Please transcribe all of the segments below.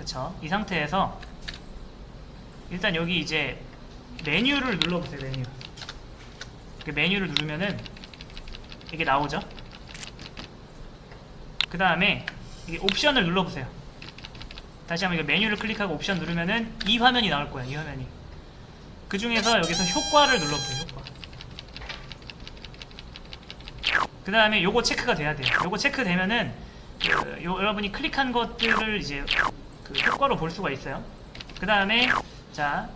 그쵸? 이 상태에서 일단 여기 이제 메뉴를 눌러보세요. 메뉴. 그 메뉴를 누르면은 이게 나오죠? 그 다음에 이게 옵션을 눌러보세요. 다시 한번 이거 메뉴를 클릭하고 옵션 누르면은 이 화면이 나올 거예요. 이 화면이. 그 중에서 여기서 효과를 눌러보세요. 효과. 그 다음에 요거 체크가 돼야 돼요. 요거 체크되면은 여러분이 클릭한 것들을 이제 그 효과로 볼 수가 있어요. 그 다음에 자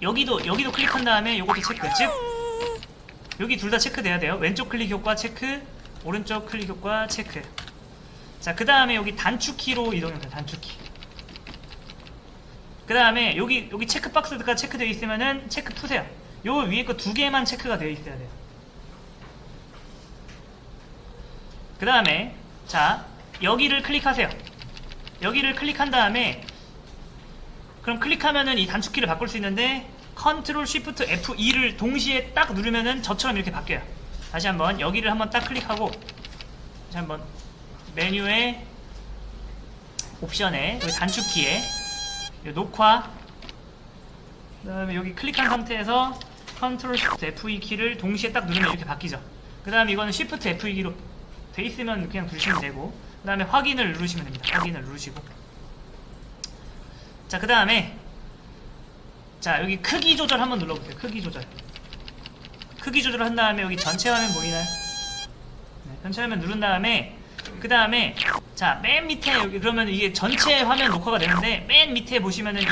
여기도 클릭한 다음에 요것도 체크. 즉 여기 둘 다 체크돼야 돼요. 왼쪽 클릭 효과 체크, 오른쪽 클릭 효과 체크. 자, 그 다음에 여기 단축키로 이동해요. 단축키. 그 다음에 여기 체크 박스가 체크되어 있으면은 체크 푸세요. 요 위에 거 두 개만 체크가 되어 있어야 돼요. 그 다음에 자 여기를 클릭하세요. 여기를 클릭한 다음에 그럼 클릭하면은 이 단축키를 바꿀 수 있는데 컨트롤 쉬프트 F2를 동시에 딱 누르면은 저처럼 이렇게 바뀌어요. 다시 한번 여기를 한번 딱 클릭하고 다시 한번 메뉴에 옵션에 여기 단축키에 녹화 그 다음에 여기 클릭한 상태에서 컨트롤 쉬프트 F2 키를 동시에 딱 누르면 이렇게 바뀌죠. 그 다음에 이거는 쉬프트 F2기로 돼 있으면 그냥 누르시면 되고 그 다음에 확인을 누르시면 됩니다. 확인을 누르시고 자 그 다음에 자 여기 크기 조절 한번 눌러보세요. 크기 조절 한 다음에 여기 전체 화면 보이나요? 네, 전체 화면 누른 다음에 그 다음에 자 맨 밑에 여기 그러면 이게 전체 화면 녹화가 되는데 맨 밑에 보시면은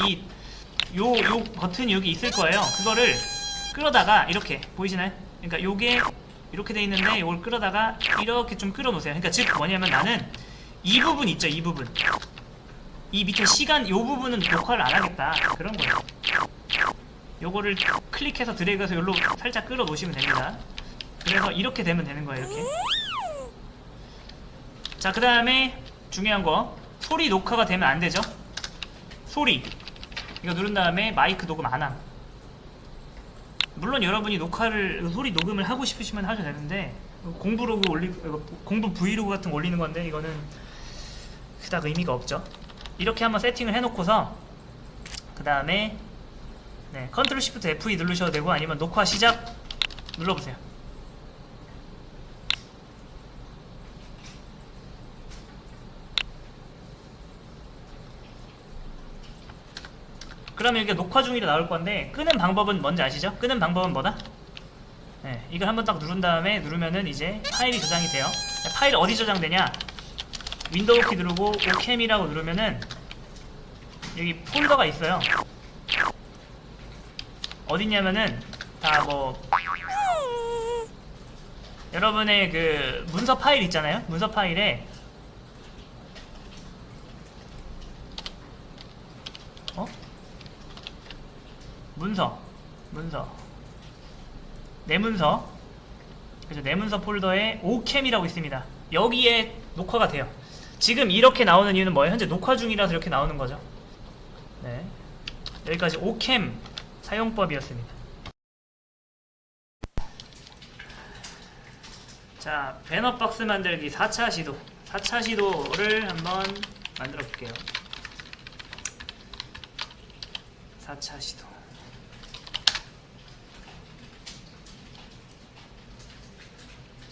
요 버튼이 여기 있을 거예요. 그거를 끌어다가 이렇게 보이시나요? 그러니까 요게 이렇게 돼 있는데 이걸 끌어다가 이렇게 좀 끌어 놓으세요. 그러니까 즉 뭐냐면 나는 이 부분 있죠. 이 부분 이 밑에 시간 요 부분은 녹화를 안 하겠다 그런 거예요. 요거를 클릭해서 드래그해서 여기로 살짝 끌어 놓으시면 됩니다. 그래서 이렇게 되면 되는 거예요. 이렇게. 자 그 다음에 중요한 거 소리 녹화가 되면 안 되죠. 소리 이거 누른 다음에 마이크 녹음 안 함. 물론 여러분이 소리 녹음을 하고 싶으시면 하셔도 되는데 공부 브이로그 같은 거 올리는 건데 이거는 그닥 의미가 없죠. 이렇게 한번 세팅을 해놓고서 그 다음에 네, 컨트롤 시프트 F2 누르셔도 되고 아니면 녹화 시작 눌러보세요. 그러면 이렇게 녹화 중이라 나올 건데 끄는 방법은 뭔지 아시죠? 끄는 방법은 뭐다? 네, 이걸 한번 딱 누른 다음에 누르면은 이제 파일이 저장이 돼요. 파일 어디 저장되냐? 윈도우 키 누르고 오캠이라고 누르면은 여기 폴더가 있어요. 어딨냐면은 다 뭐 여러분의 그 문서 파일 있잖아요. 문서 파일에 문서 내문서 그래서 내문서 폴더에 오캠이라고 있습니다. 여기에 녹화가 돼요. 지금 이렇게 나오는 이유는 뭐예요? 현재 녹화 중이라서 이렇게 나오는 거죠. 네, 여기까지 오캠 사용법이었습니다. 자, 배너 박스 만들기 4차 시도를 한번 만들어 볼게요. 4차 시도.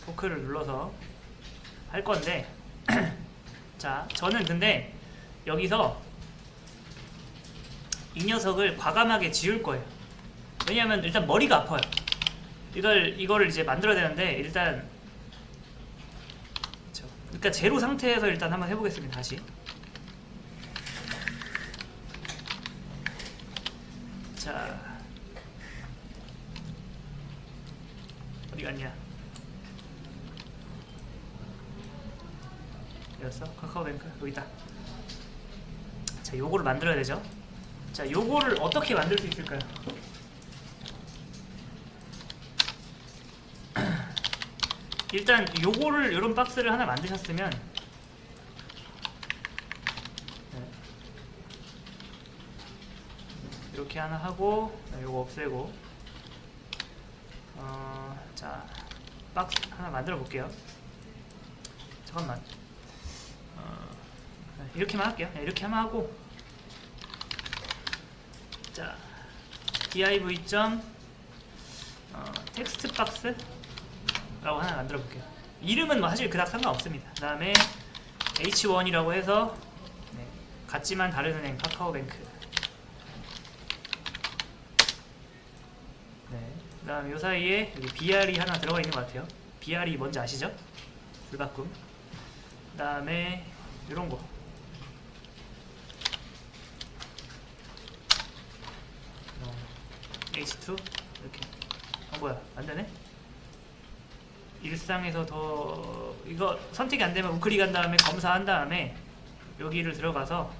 포크를 눌러서 할 건데 자, 저는 근데 여기서 이 녀석을 과감하게 지울 거예요. 왜냐하면 일단 머리가 아파요. 이거를 이제 만들어야 되는데 일단 그러니까 제로 상태에서 일단 한번 해보겠습니다. 다시. 자, 어디 갔냐? 여기였어? 카카오뱅크 여기 있다. 자, 요거를 만들어야 되죠. 자, 요거를 어떻게 만들 수 있을까요? 일단 요거를 요런 박스를 하나 만드셨으면 이렇게 하나 하고 요거 없애고 자, 박스 하나 만들어 볼게요. 잠깐만. 이렇게만 할게요. 이렇게 하면 하고, 자 div 점 텍스트 박스 라고 하나 만들어 볼게요. 이름은 뭐 사실 그닥 상관없습니다. 그 다음에 H1이라고 해서 같지만 다른 은행 카카오뱅크. 그 다음에 요 사이에 여기 BR이 하나 들어가 있는 것 같아요. BR이 뭔지 아시죠? 불가꿈. 그 다음에 요런 거 H2 이렇게. 뭐야 안되네? 일상에서 더 이거 선택이 안되면 우클릭 한 다음에 검사한 다음에 여기를 들어가서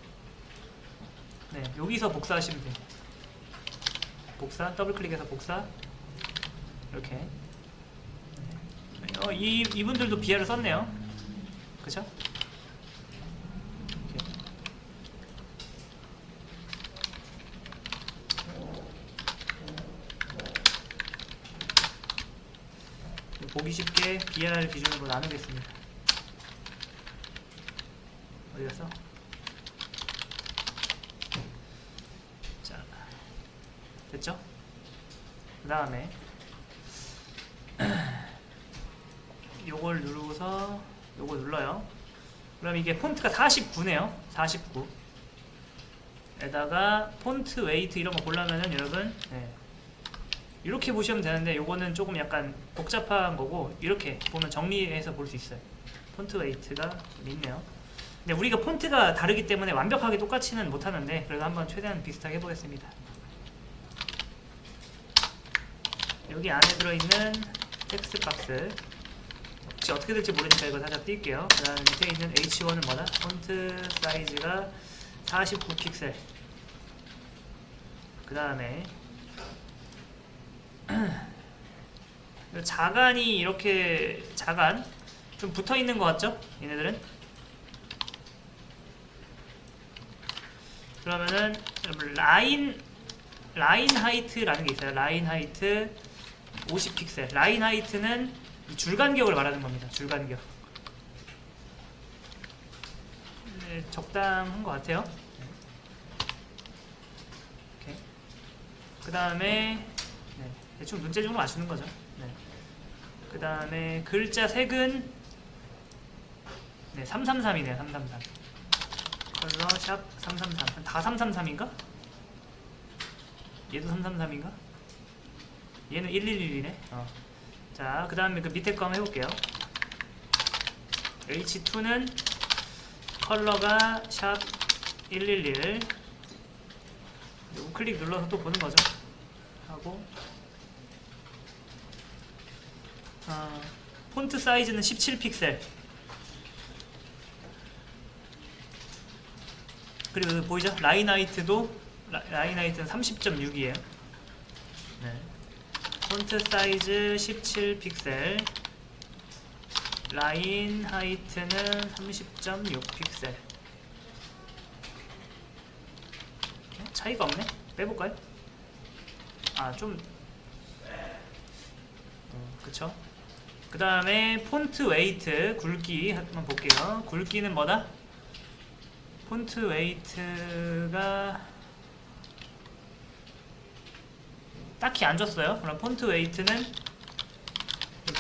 여기서 복사하시면 돼요. 복사, 더블클릭해서 복사 이렇게. 이분들도 BR을 썼네요. 그쵸? 보기 쉽게 BR 기준으로 나누겠습니다. 어디 갔어? 자, 됐죠? 그 다음에 요걸 누르고서 요걸 눌러요. 그럼 이게 폰트가 49네요. 49 에다가 폰트 웨이트 이런 거 보려면은 여러분 이렇게 보시면 되는데 요거는 조금 약간 복잡한 거고 이렇게 보면 정리해서 볼 수 있어요. 폰트 웨이트가 좀 있네요. 근데 우리가 폰트가 다르기 때문에 완벽하게 똑같이는 못하는데 그래도 한번 최대한 비슷하게 해보겠습니다. 여기 안에 들어있는 텍스트 박스 혹시 어떻게 될지 모르니까 이거 살짝 띄울게요. 그 다음에 밑에 있는 H1은 뭐다? 폰트 사이즈가 49픽셀. 그 다음에 자간이 이렇게 자간 좀 붙어있는 것 같죠? 얘네들은. 그러면은 라인 하이트라는 게 있어요. 라인 하이트 50픽셀. 라인 하이트는 이 줄간격을 말하는 겁니다. 줄간격. 적당한 것 같아요. 그 다음에 대충 눈재중으로 맞추는 거죠. 그 다음에 글자 색은 333이네요. 333 컬러 샵 333. 다 333인가? 얘도 333인가? 얘는 111이네. 자, 그 다음에 그 밑에 거 한번 해볼게요. H2는 컬러가 샵 111. 우클릭 눌러서 또 보는 거죠. 하고 폰트 사이즈는 17픽셀. 그리고 보이죠? 라인 하이트도 라인 하이트는 30.6이에요. 폰트 사이즈 17픽셀. 라인 하이트는 30.6픽셀. 차이가 없네? 빼볼까요? 좀 그쵸? 그 다음에 폰트 웨이트 굵기 한번 볼게요. 굵기는 뭐다? 폰트 웨이트가 딱히 안 줬어요. 그럼 폰트 웨이트는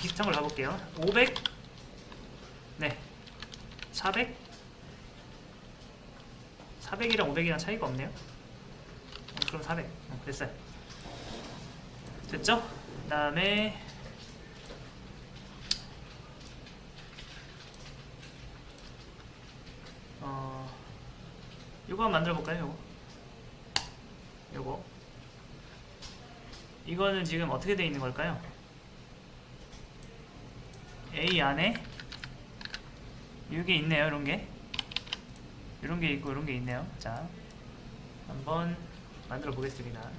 비슷한 걸 가볼게요. 500 400 400이랑 500이랑 차이가 없네요. 그럼 400 됐어요. 됐죠? 그 다음에 요거 한번 만들어 볼까요? 요거 이거는 지금 어떻게 되어 있는 걸까요? A 안에 이게 있네요. 이런 게 있고 이런 게 있네요. 자, 한번 만들어 보겠습니다.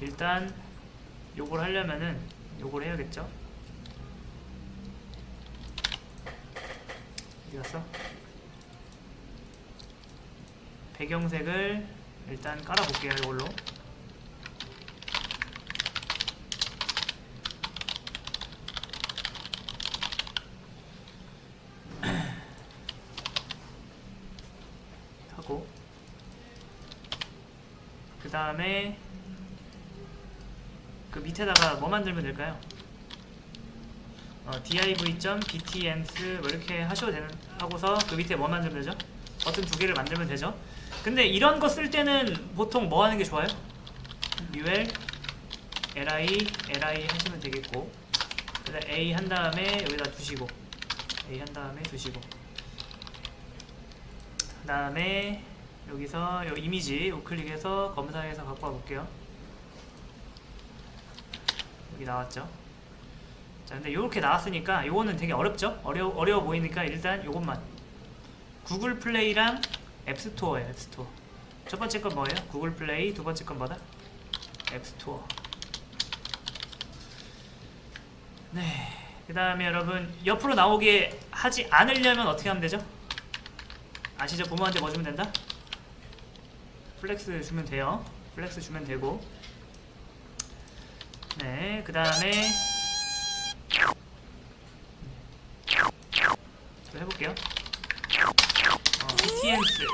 일단 요걸 하려면은 요걸 해야겠죠? 어디 갔어? 배경색을 일단 깔아볼게요. 이걸로. 다음에 그 밑에다가 뭐 만들면 될까요? div.btms 뭐 이렇게 하셔도 되는 하고서 그 밑에 뭐 만들면 되죠? 버튼 두 개를 만들면 되죠. 근데 이런 거 쓸 때는 보통 뭐 하는 게 좋아요? ul li 하시면 되겠고, 그다음 a 한 다음에 여기다 두시고, a 한 다음에 두시고, 그 다음에 여기서 요 이미지 우클릭해서 검사해서 갖고 와볼게요. 여기 나왔죠? 자, 근데 요렇게 나왔으니까 요거는 되게 어렵죠? 어려워 보이니까 일단 요것만 구글 플레이랑 앱스토어예요. 앱스토어. 첫 번째 건 뭐예요? 구글 플레이. 두 번째 건 뭐다? 앱스토어. 네. 그 다음에 여러분 옆으로 나오게 하지 않으려면 어떻게 하면 되죠? 아시죠? 부모한테 뭐 주면 된다? 플렉스 주면 돼요. 플렉스 주면 되고. 네. 그 다음에 또 해볼게요. btms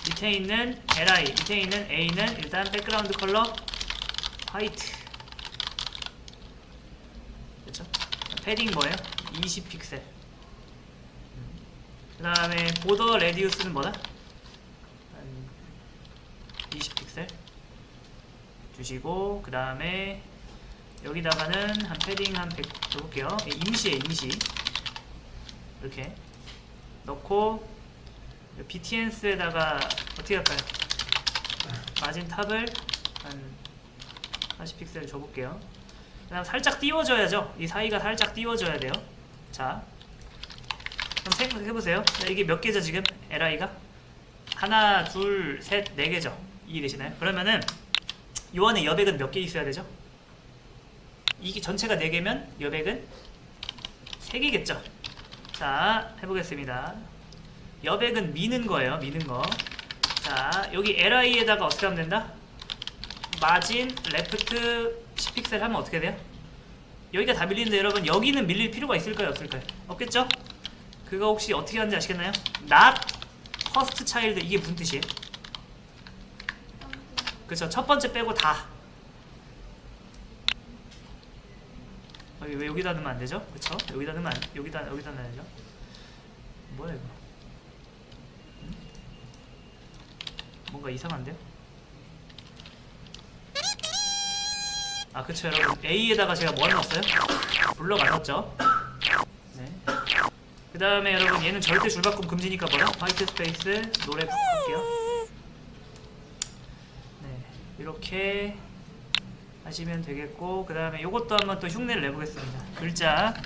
밑에 있는 li, 밑에 있는 a는 일단 백그라운드 컬러 화이트. 그렇죠? 패딩 뭐예요? 20픽셀. 그 다음에 보더 레디우스는 뭐다? 20픽셀 주시고, 그 다음에 여기다가는 한 패딩 한 100 줘볼게요. 임시에 임시 이렇게 넣고, btns에다가 어떻게 할까요? 마진 탑을 한 40픽셀 줘볼게요. 그 다음 살짝 띄워줘야죠. 이 사이가 살짝 띄워줘야 돼요. 자, 그럼 생각해보세요. 이게 몇 개죠 지금? li가? 하나, 둘, 셋, 네 개죠. 이해되시나요? 그러면은 요 안에 여백은 몇 개 있어야 되죠? 이게 전체가 4개면 여백은 3개겠죠? 자, 해보겠습니다. 여백은 미는 거예요. 미는 거. 자, 여기 li에다가 어떻게 하면 된다? 마진 레프트 10픽셀 하면 어떻게 돼요? 여기가 다 밀리는데 여러분 여기는 밀릴 필요가 있을까요? 없을까요? 없겠죠? 그거 혹시 어떻게 하는지 아시겠나요? not first child 이게 무슨 뜻이에요? 그쵸? 첫 번째 빼고 다. 왜 여기다 넣으면 안 되죠? 그쵸? 여기다 넣으면 여기다 넣어야죠. 뭐야 이거? 뭔가 이상한데요? 아, 그쵸 여러분. A에다가 제가 뭐 넣었어요? 블럭 안 넣었죠? 네. 그 다음에 여러분 얘는 절대 줄바꿈 금지니까 뭐다? 화이트 스페이스 노래 할게요. 네, 이렇게 하시면 되겠고, 그 다음에 요것도 한번 또 흉내를 내보겠습니다. 글자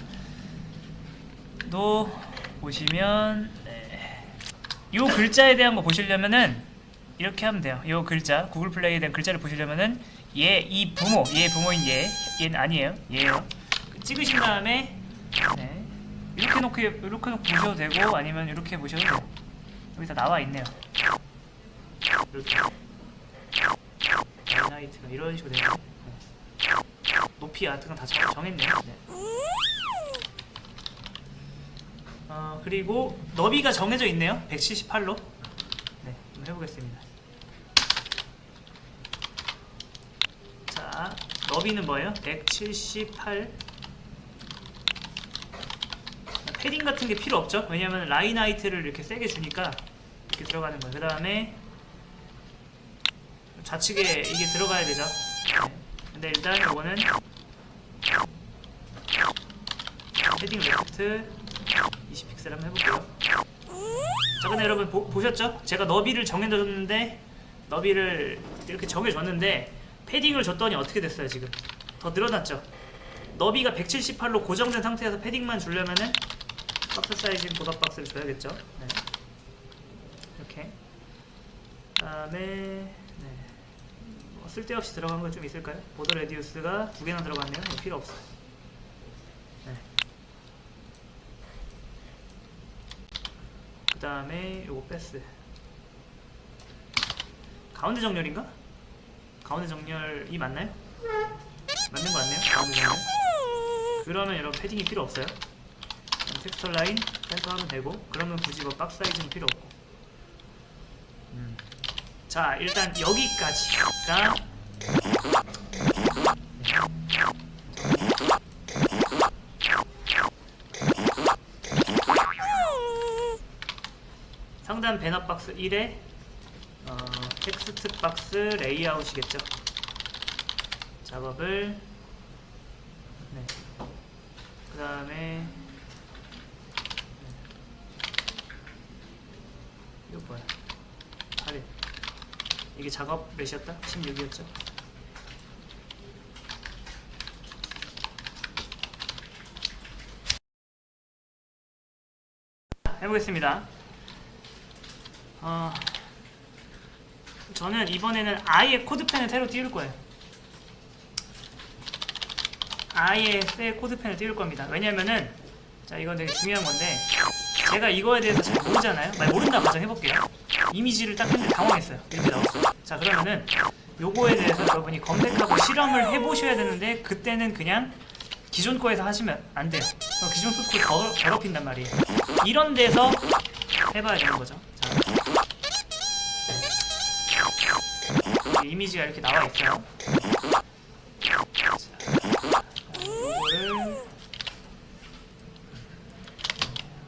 도 보시면, 네. 요 글자에 대한 거 보시려면은 이렇게 하면 돼요. 요 글자, 구글 플레이에 대한 글자를 보시려면은 이 부모, 얘 부모인 얘는 아니에요. 얘예요. 찍으신 다음에 네. 이렇게 놓고 보셔도 되고, 아니면 이렇게 보셔도 돼요. 여기 다 나와 있네요. 이렇게 하이트가 이런 식으로 되네요. 네. 높이 같은 건 다 정했네요. 네. 그리고 너비가 정해져 있네요. 178로. 네, 한번 해보겠습니다. 자, 너비는 뭐예요? 178. 패딩 같은 게 필요 없죠? 왜냐면 라인 하이트를 이렇게 세게 주니까 이렇게 들어가는 거예요. 그 다음에 좌측에 이게 들어가야 되죠. 네. 근데 일단 이거는 패딩 레프트 20픽셀 한번 해볼게요. 자, 근데 여러분 보셨죠? 제가 너비를 정해줬는데, 너비를 이렇게 정해줬는데 패딩을 줬더니 어떻게 됐어요? 지금 더 늘어났죠? 너비가 178로 고정된 상태에서 패딩만 주려면은 박스 사이즈인 보답 박스를 줘야겠죠? 네. 이렇게. 그다음에 네. 뭐 쓸데없이 들어간 거 좀 있을까요? 보더 레디우스가 2개나 들어갔네요. 필요 없어. 네. 그 다음에 요거 패스. 가운데 정렬인가? 가운데 정렬이 맞나요? 맞는 거 같네요. 가운데 정렬. 그러면 여러분 패딩이 필요 없어요. 텍스처 라인 센터 하면 되고, 그러면 굳이 뭐 박스 사이즈는 필요 없고. 자, 자, 일단 여기까지가 상단 배너 박스 1에 텍스트 박스 레이아웃이겠죠. 작업을 네. 그 다음에 이거 뭐야? 8일 이게 작업 몇이었다? 16이었죠? 해보겠습니다. 저는 이번에는 아예 코드펜을 새로 띄울 거예요. 아예 새 코드펜을 띄울 겁니다. 왜냐면은 자, 이건 되게 중요한 건데 제가 이거에 대해서 잘 모르잖아요. 모른다 가정해볼게요. 이미지를 딱 했는데 당황했어요. 이렇게 나왔어요. 자, 그러면은 요거에 대해서 여러분이 검색하고 실험을 해보셔야 되는데 그때는 그냥 기존 거에서 하시면 안 돼요. 기존 소스 코드 더럽힌단 말이에요. 이런 데서 해봐야 되는 거죠. 자, 이미지가 이렇게 나와 있어요. 이거를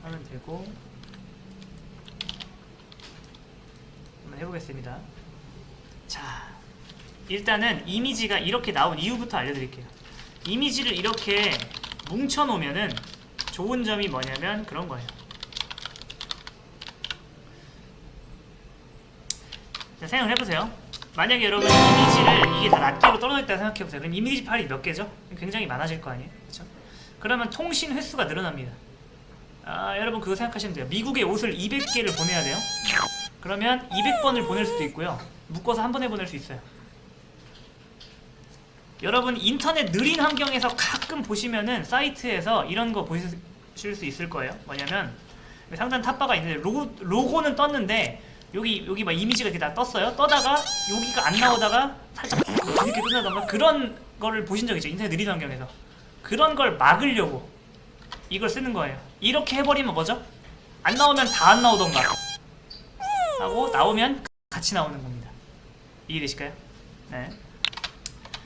하면 되고 한번 해보겠습니다. 자, 일단은 이미지가 이렇게 나온 이유부터 알려드릴게요. 이미지를 이렇게 뭉쳐놓으면은 좋은 점이 뭐냐면 그런 거예요. 자, 생각을 해보세요. 만약에 여러분 이미지를 이게 다 낱개로 떨어져 있다고 생각해보세요. 그럼 이미지 파일이 몇 개죠? 굉장히 많아질 거 아니에요? 그렇죠? 그러면 통신 횟수가 늘어납니다. 여러분 그거 생각하시면 돼요. 미국에 옷을 200개를 보내야 돼요. 그러면 200번을 보낼 수도 있고요. 묶어서 한 번에 보낼 수 있어요. 여러분 인터넷 느린 환경에서 가끔 보시면은 사이트에서 이런 거 보실 수 있을 거예요. 뭐냐면 상단 탑바가 있는데 로고는 떴는데 여기 막 이미지가 이렇게 다 떴어요. 떠다가 여기가 안 나오다가 살짝 이렇게 끝나던가 그런 거를 보신 적 있죠. 인터넷 느린 환경에서 그런 걸 막으려고 이걸 쓰는 거예요. 이렇게 해버리면 뭐죠? 안 나오면 다 안 나오던가 하고 나오면 같이 나오는 겁니다. 이해되실까요? 네.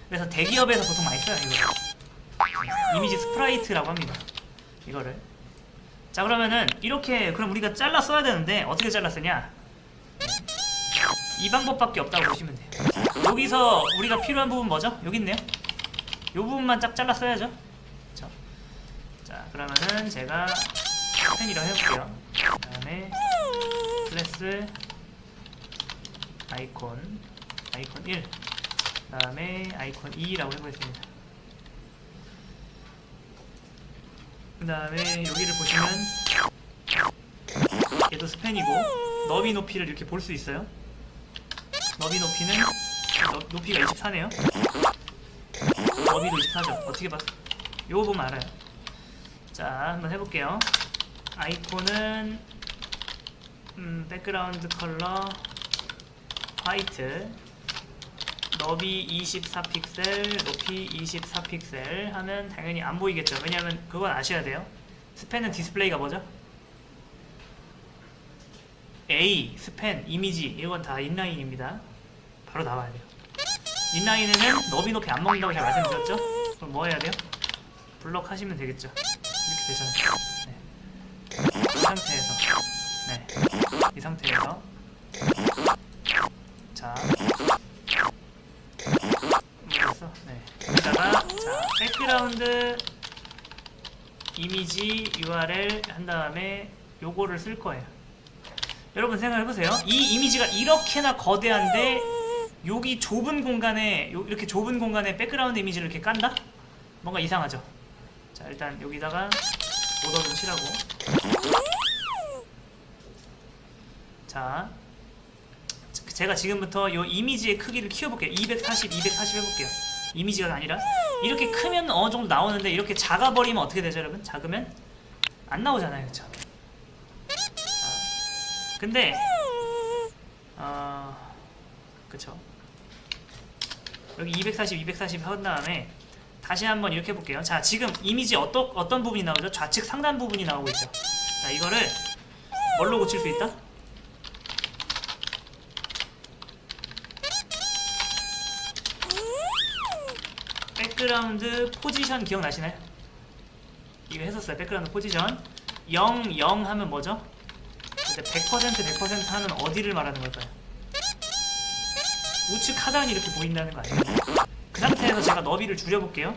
그래서 대기업에서 보통 많이 써요. 이거 이미지 스프라이트라고 합니다. 이거를 자, 그러면은 이렇게 그럼 우리가 잘라 써야 되는데 어떻게 잘라 쓰냐? 이 방법밖에 없다고 보시면 돼요. 여기서 우리가 필요한 부분 뭐죠? 여기 있네요. 이 부분만 쫙 잘라 써야죠. 그쵸? 자, 그러면은 제가 펜이라 해볼게요. 그 다음에 클래스 아이콘 1, 그 다음에 아이콘 2라고 해보겠습니다. 그 다음에 여기를 보시면 얘도 스팬이고 너비 높이를 이렇게 볼 수 있어요. 너비 높이는 높이가 24네요. 너비도 24죠. 어떻게 봐? 요거 보면 알아요. 자, 한번 해볼게요. 아이콘은 백그라운드 컬러 화이트, 너비 24픽셀, 높이 24픽셀 하면 당연히 안 보이겠죠. 왜냐하면 그건 아셔야 돼요. 스팬은 디스플레이가 뭐죠? A, 스팬, 이미지 이건 다 인라인입니다. 바로 나와야 돼요. 인라인에는 너비 높이 안 먹는다고 제가 말씀드렸죠? 그럼 뭐 해야 돼요? 블럭 하시면 되겠죠. 이렇게 되잖아요. 네. 이 상태에서 이 상태에서 자 뭐였어? 네. 여기다가 자 백그라운드 이미지 URL 한 다음에 요거를 쓸 거예요. 여러분 생각해보세요. 이 이미지가 이렇게나 거대한데 여기 좁은 공간에 이렇게 좁은 공간에 백그라운드 이미지를 이렇게 깐다? 뭔가 이상하죠? 자, 일단 여기다가 오더 좀 칠하고 자, 제가 지금부터 이 이미지의 크기를 키워볼게요. 240 해볼게요. 이미지가 아니라 이렇게 크면 어느 정도 나오는데 이렇게 작아버리면 어떻게 되죠, 여러분? 작으면 안 나오잖아요, 그쵸? 근데 그쵸? 여기 240 한 다음에 다시 한번 이렇게 해볼게요. 자, 지금 이미지 어떤 부분이 나오죠? 좌측 상단 부분이 나오고 있죠. 자, 이거를 뭘로 고칠 수 있다? 백그라운드 포지션 기억나시나요? 이거 했었어요. 백그라운드 포지션 0, 0 하면 뭐죠? 근데 100% 하면 어디를 말하는 걸까요? 우측 하단이 이렇게 보인다는 거 아니에요? 그 상태에서 제가 너비를 줄여볼게요.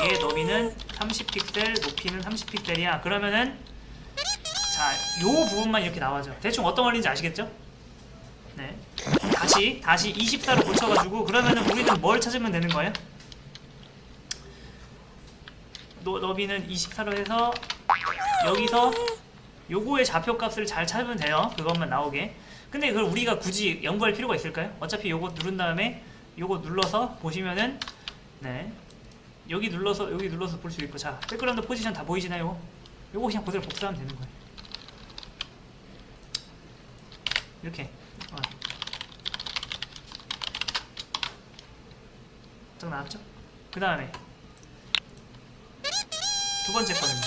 얘의 너비는 30픽셀, 높이는 30픽셀이야. 그러면은 자, 요 부분만 이렇게 나와죠. 대충 어떤 원리인지 아시겠죠? 네. 다시 24로 고쳐가지고 그러면은 우리는 뭘 찾으면 되는 거예요? 너비는 24로 해서 여기서 요거의 좌표값을 잘 찾으면 돼요. 그것만 나오게. 근데 그걸 우리가 굳이 연구할 필요가 있을까요? 어차피 요거 누른 다음에 요거 눌러서 보시면은 네, 여기 눌러서 볼 수 있고. 자, 백그라운드 포지션 다 보이시나요? 요거 그냥 그대로 복사하면 되는 거예요. 이렇게 딱 나왔죠? 그 다음에 두 번째 거는요.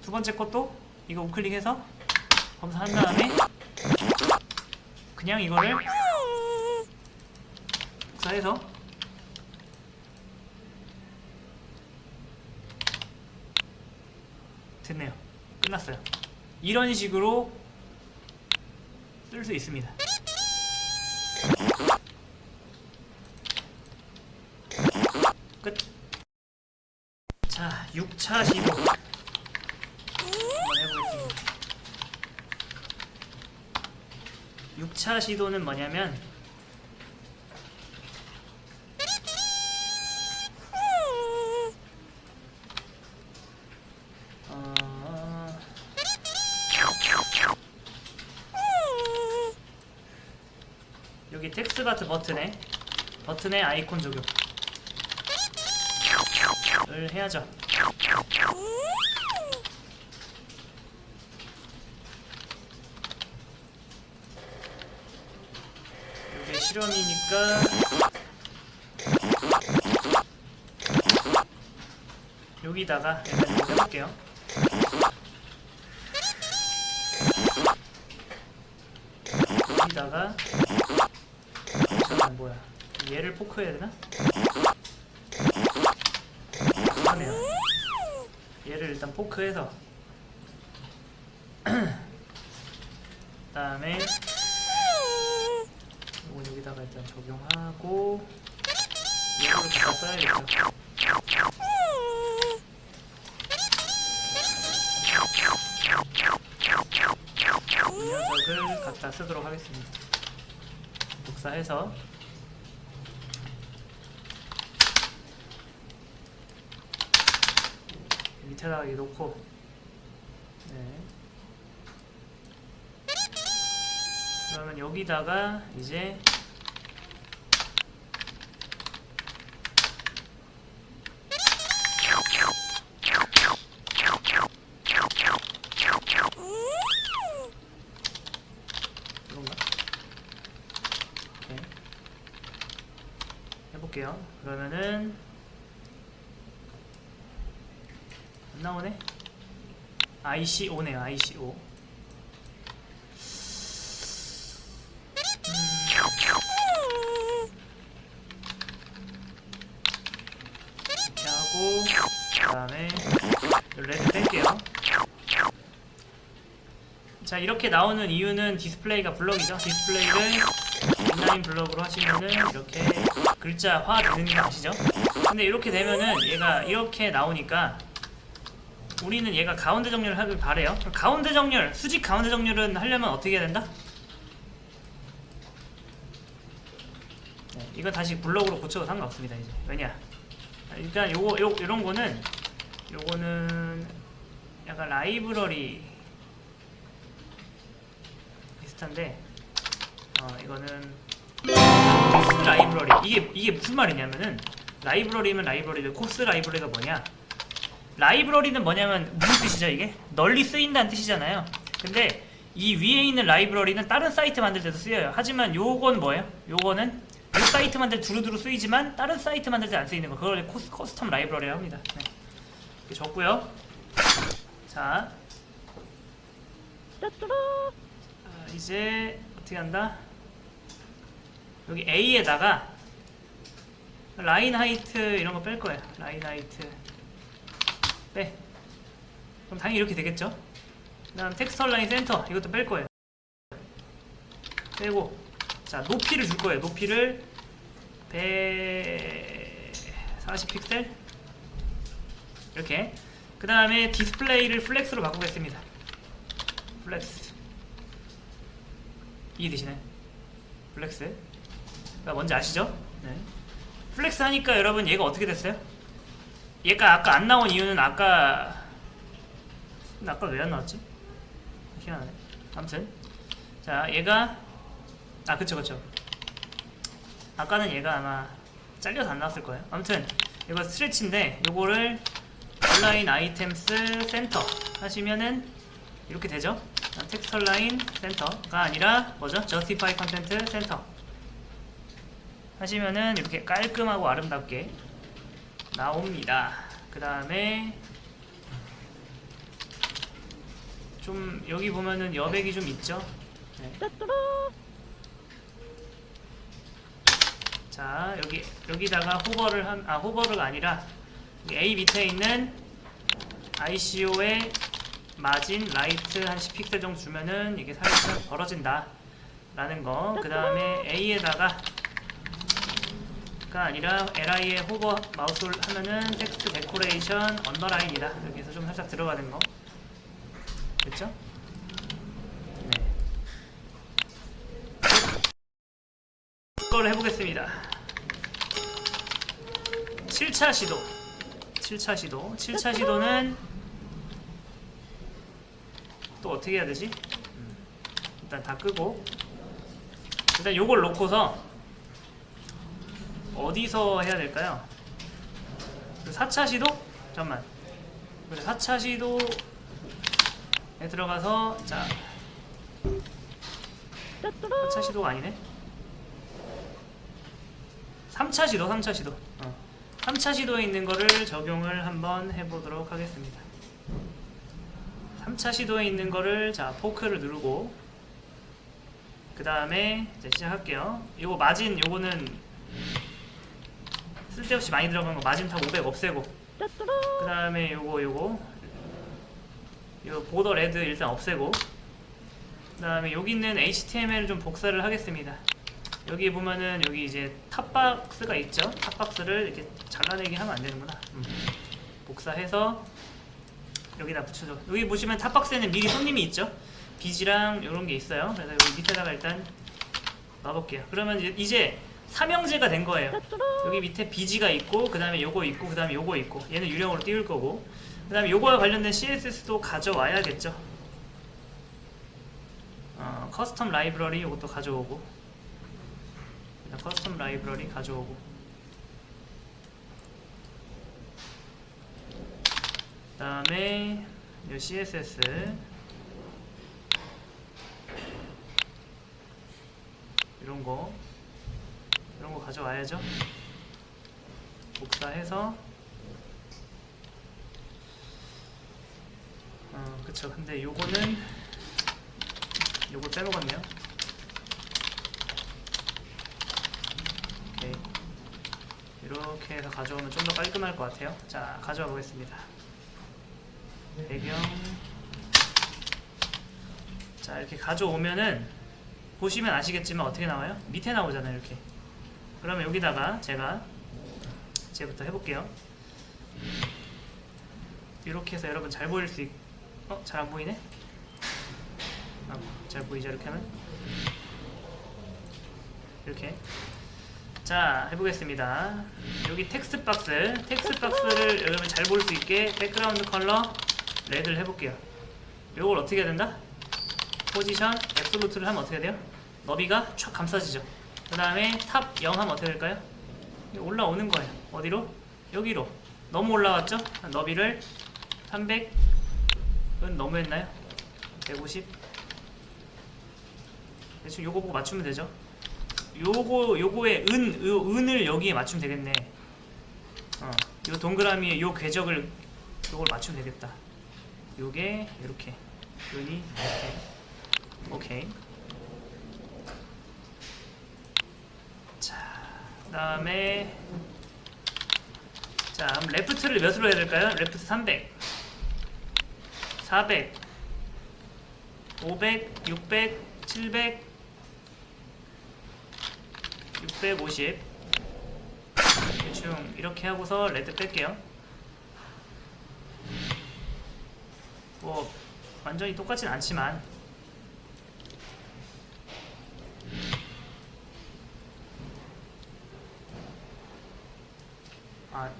두 번째 것도 이거 우클릭해서 검사한 다음에 그냥 이거를 복사해서 됐네요. 끝났어요. 이런 식으로 쓸 수 있습니다. 끝. 자, 6차 시도 한번 해보겠습니다. 6차 시도는 뭐냐면 여기 텍스트바트 버튼에 아이콘 적용을 해야죠. 이게 실험이니까 여기다가 일단 이거 해볼게요. 여기다가 잠깐 뭐야? 얘를 포크해야 되나? 하네요. 얘를 일단 포크해서 그다음에 이건 여기다가 일단 적용하고 이거를 갖다 써야겠죠. 이 녀석을 갖다 쓰도록 하겠습니다. 복사해서 밑에다가 이렇게 놓고 네. 그러면 여기다가 이제 이건가? 오케이. 해볼게요. 그러면은 안 나오네? IC5네요. IC5 이렇게 하고 그 다음에 레드 뺄게요. 자, 이렇게 나오는 이유는 디스플레이가 블럭이죠. 디스플레이를 인라인 블럭으로 하시면은 이렇게 글자화 되는 거 아시죠? 근데 이렇게 되면은 얘가 이렇게 나오니까 우리는 얘가 가운데 정렬을 하길 바래요. 가운데 정렬, 수직 가운데 정렬은 하려면 어떻게 해야 된다? 네, 이건 다시 블럭으로 고쳐도 상관없습니다. 이제 왜냐? 일단 요런 거는 요거는 약간 라이브러리 비슷한데 이거는 코스 라이브러리. 이게 무슨 말이냐면은 라이브러리면 라이브러리인데 코스 라이브러리가 뭐냐? 라이브러리는 뭐냐면 무슨 뜻이죠? 이게 널리 쓰인다는 뜻이잖아요. 근데 이 위에 있는 라이브러리는 다른 사이트 만들 때도 쓰여요. 하지만 요건 뭐예요? 요거는 이 사이트 만들 때 두루두루 쓰이지만 다른 사이트 만들 때 안 쓰이는 거, 그걸 커스텀 라이브러리라고 합니다. 네. 이렇게 적고요. 자, 이제 어떻게 한다? 여기 A에다가 라인 하이트 이런 거 뺄 거예요. 라인 하이트 빼. 그럼 당연히 이렇게 되겠죠. 그다음 텍스처 라인 센터 이것도 뺄 거예요. 빼고 자 높이를 줄 거예요. 높이를 140픽셀 이렇게. 그 다음에 디스플레이를 플렉스로 바꾸겠습니다. 플렉스 이해되시나요? 플렉스 뭔지 아시죠? 네. 플렉스 하니까 여러분 얘가 어떻게 됐어요? 얘가 아까 안 나온 이유는 아까 왜 안 나왔지? 희한하네. 아무튼 자 얘가 그쵸 아까는 얘가 아마 잘려서 안 나왔을 거예요. 아무튼 이거 스트레치인데 요거를 온라인 아이템스 센터 하시면은 이렇게 되죠. 텍스처 라인 센터가 아니라 뭐죠? justify content 센터 하시면은 이렇게 깔끔하고 아름답게 나옵니다. 그 다음에 좀 여기 보면은 여백이 좀 있죠. 네. 자 여기다가 호버가 아니라 A 밑에 있는 ICO의 마진 라이트 한 10픽셀 정도 주면은 이게 살짝 벌어진다 라는 거. 그 다음에 A에다가 가 아니라 LI에 호버 마우스를 하면은 텍스트 데코레이션 언더라인이다. 이렇게 해서 좀 살짝 들어가는 거 됐죠? 네. 이걸 해보겠습니다. 7차 시도는 또 어떻게 해야 되지? 일단 다 끄고 일단 요걸 놓고서 어디서 해야 될까요? 4차 시도? 잠깐만. 4차 시도에 들어가서 자 4차 시도가 아니네. 3차 시도 3차 시도에 있는 거를 적용을 한번 해보도록 하겠습니다. 3차 시도에 있는 거를 자 포크를 누르고 그 다음에 이제 시작할게요. 요거 마진 요거는 쓸데없이 많이 들어간 거 마진 탑 500 없애고 그 다음에 요거 보더 레드 일단 없애고 그 다음에 여기 있는 HTML을 좀 복사를 하겠습니다. 여기 보면은 여기 이제 탑박스가 있죠. 탑박스를 이렇게 잘라내기 하면 안 되는구나. 복사해서 여기다 붙여줘. 여기 보시면 탑박스에는 미리 손님이 있죠. 비지랑 이런 게 있어요. 그래서 여기 밑에다가 일단 놔볼게요. 그러면 이제 삼형제가 된 거예요. 여기 밑에 비지가 있고 그 다음에 요거 있고 그 다음에 요거 있고 얘는 유령으로 띄울 거고 그 다음에 요거와 관련된 CSS도 가져와야겠죠. 커스텀 라이브러리 요것도 가져오고 커스텀 라이브러리 가져오고 그 다음에 요 CSS 이런 거 가져와야죠. 복사해서 그쵸. 근데 요거는 요거 빼먹었네요. 오케이. 이렇게 해서 가져오면 좀 더 깔끔할 것 같아요. 자, 가져와 보겠습니다. 배경. 자, 이렇게 가져오면은 보시면 아시겠지만 어떻게 나와요? 밑에 나오잖아요. 이렇게. 그러면 여기다가 제부터 해볼게요. 이렇게 해서 여러분 잘 보일 수 잘 안 보이네? 잘 보이죠? 이렇게 하면 이렇게. 자, 해보겠습니다. 여기 텍스트 박스를 여러분 잘 볼 수 있게 백그라운드 컬러 레드를 해볼게요. 요걸 어떻게 해야 된다? 포지션 앱솔루트를 하면 어떻게 돼요? 너비가 촥 감싸지죠. 그 다음에 탑 0 하면 어떻게 될까요? 올라오는 거예요. 어디로? 여기로. 너무 올라왔죠? 너비를 300은 너무했나요? 150 대충 요거 보고 맞추면 되죠. 요거의 은을 여기에 맞추면 되겠네. 요 동그라미에 요 궤적을 요걸 맞추면 되겠다. 요게 이렇게 은이 이렇게. 오케이. 자, 그 다음에 자, 그럼 레프트를 몇으로 해야 될까요? 레프트 300, 400, 500, 600, 700, 650. 대충 이렇게 하고서 레드 뺄게요. 뭐 완전히 똑같진 않지만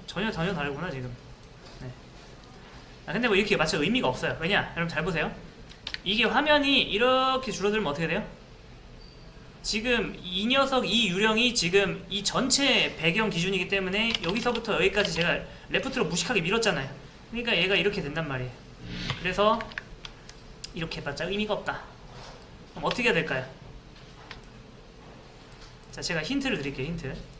전혀 다르구나 지금. 네. 근데 뭐 이렇게 마치 의미가 없어요. 왜냐? 여러분 잘 보세요. 이게 화면이 이렇게 줄어들면 어떻게 돼요? 지금 이 녀석, 이 유령이 지금 이 전체 배경 기준이기 때문에 여기서부터 여기까지 제가 레프트로 무식하게 밀었잖아요. 그러니까 얘가 이렇게 된단 말이에요. 그래서 이렇게 해봤자 의미가 없다. 그럼 어떻게 해야 될까요? 자, 제가 힌트를 드릴게요. 힌트.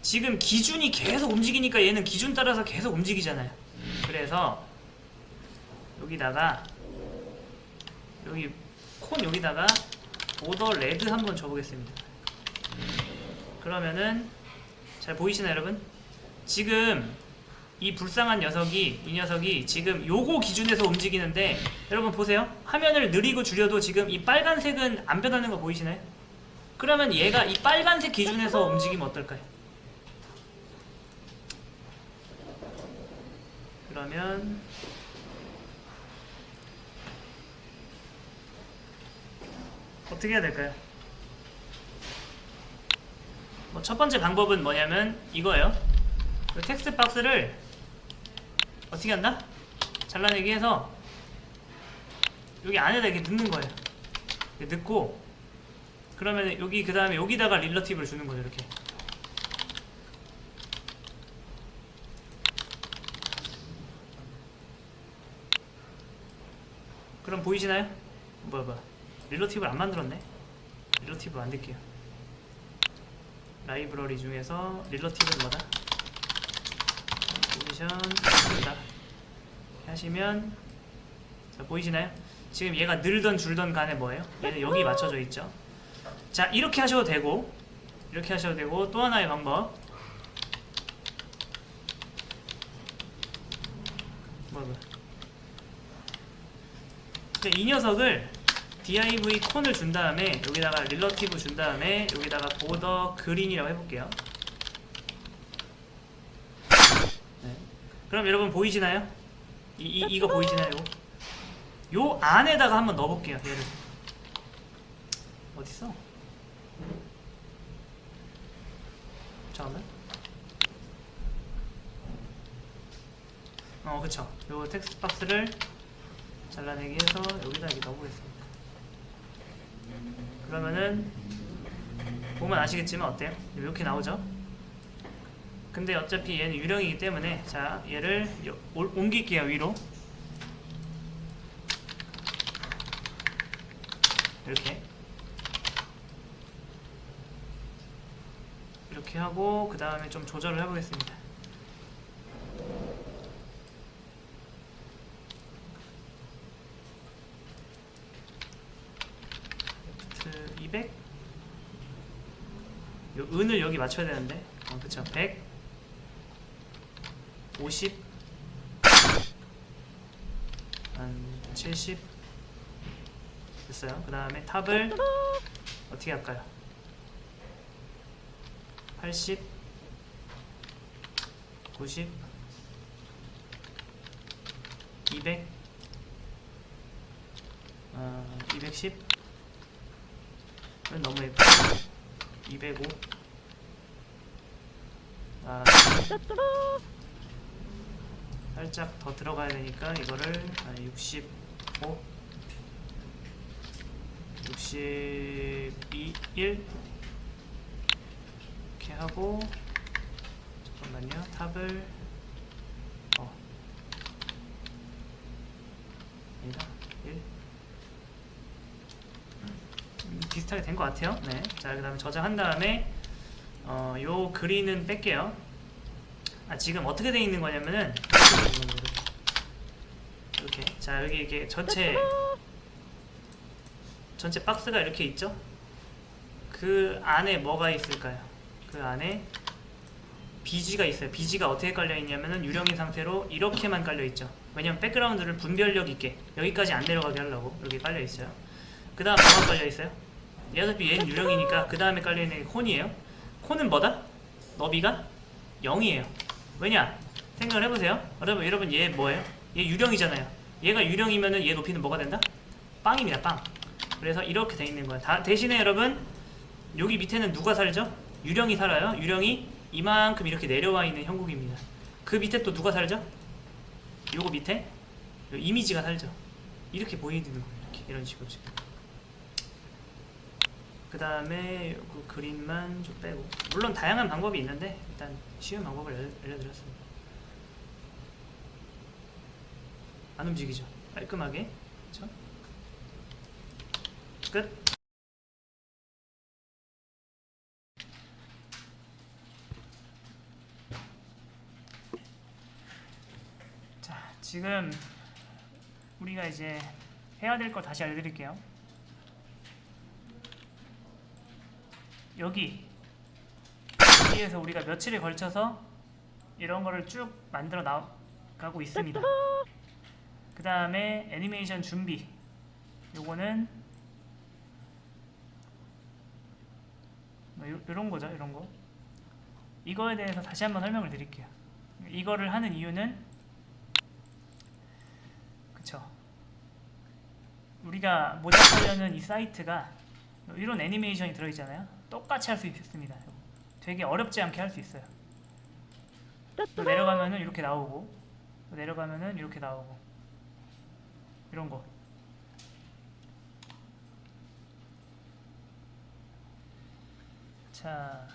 지금 기준이 계속 움직이니까 얘는 기준 따라서 계속 움직이잖아요. 그래서 여기다가 여기 콘 여기다가 보더 레드 한번 줘보겠습니다. 그러면은 잘 보이시나요 여러분? 지금 이 불쌍한 녀석이, 이 녀석이 지금 요거 기준에서 움직이는데, 여러분 보세요. 화면을 느리고 줄여도 지금 이 빨간색은 안 변하는 거 보이시나요? 그러면 얘가 이 빨간색 기준에서 움직이면 어떨까요? 그러면 어떻게 해야 될까요? 뭐 첫 번째 방법은 뭐냐면 이거예요. 그 텍스트 박스를 어떻게 한다? 잘라내기 해서 여기 안에다 이렇게 넣는 거예요. 이렇게 넣고, 그러면 여기 그 다음에 여기다가 릴러티브를 주는 거죠. 이렇게. 그럼 보이시나요? 뭐야 릴러티브를 안 만들었네. 릴러티브 만들게요. 라이브러리 중에서 릴러티브는 뭐다? 포지션 이다 하시면, 자, 보이시나요? 지금 얘가 늘던 줄던 간에 뭐예요? 얘는 여기 맞춰져 있죠. 자, 이렇게 하셔도 되고, 이렇게 하셔도 되고, 또 하나의 방법. 이 녀석을 div 콘을 준 다음에 여기다가 릴러티브 준 다음에 여기다가 보더 그린이라고 해볼게요. 네. 그럼 여러분 보이시나요? 이거 보이시나요? 요 안에다가 한번 넣어볼게요. 얘를 어딨어? 잠깐만. 그쵸. 요 텍스트 박스를 잘라내기 해서 여기다 이렇게 넣어보겠습니다. 그러면은 보면 아시겠지만 어때요? 이렇게 나오죠? 근데 어차피 얘는 유령이기 때문에, 자, 얘를 옮길게요. 위로 이렇게 하고, 그 다음에 좀 조절을 해보겠습니다. 레프트 200, 요 은을 여기 맞춰야 되는데, 그쵸. 100, 50, 한 70 됐어요. 그 다음에 탑을 어떻게 할까요? 80, 90, 200, 210, 이건 너무 예쁘고, 205, 살짝 더 들어가야 되니까 이거를 65, 62, 1 이렇게 하고, 잠깐만요. 탑을 아니다, 1 비슷하게 된 것 같아요. 네. 자, 그 다음에 저장한 다음에 요 그린은 뺄게요. 지금 어떻게 돼 있는 거냐면은 이렇게, 자, 여기 이렇게 전체 박스가 이렇게 있죠. 그 안에 뭐가 있을까요? 그 안에 BG가 있어요. BG가 어떻게 깔려있냐면은 유령인 상태로 이렇게만 깔려있죠. 왜냐면 백그라운드를 분별력 있게 여기까지 안 내려가게 하려고 이렇게 깔려있어요. 그 다음 뭐가 깔려있어요? 어차피 얘는 유령이니까 그 다음에 깔려있는 게 콘이에요. 콘은 뭐다? 너비가 0이에요. 왜냐? 생각을 해보세요. 여러분 얘 뭐예요? 얘 유령이잖아요. 얘가 유령이면은 얘 높이는 뭐가 된다? 빵입니다. 빵. 그래서 이렇게 돼 있는 거야. 대신에 여러분 여기 밑에는 누가 살죠? 유령이 살아요. 유령이 이만큼 이렇게 내려와 있는 형국입니다. 그 밑에 또 누가 살죠? 요거 밑에 요 이미지가 살죠. 이렇게 보이는 거예요. 이렇게 이런 식으로 지금. 그 다음에 그 그림만 좀 빼고, 물론 다양한 방법이 있는데 일단 쉬운 방법을 알려드렸습니다. 안 움직이죠? 깔끔하게. 그쵸? 끝. 자, 지금 우리가 이제 해야 될 거 다시 알려드릴게요. 여기에서 우리가 며칠에 걸쳐서 이런 거를 쭉 만들어 나가고 있습니다. 그 다음에 애니메이션 준비, 요거는 뭐 요런 거죠. 이런 거. 이거에 대해서 다시 한번 설명을 드릴게요. 이거를 하는 이유는, 그쵸, 우리가 모작하려는 이 사이트가 이런 애니메이션이 들어있잖아요. 똑같이 할 수 있습니다. 되게 어렵지 않게 할 수 있어요. 또 내려가면은 이렇게 나오고, 또 내려가면은 이렇게 나오고, 이런 거. 자,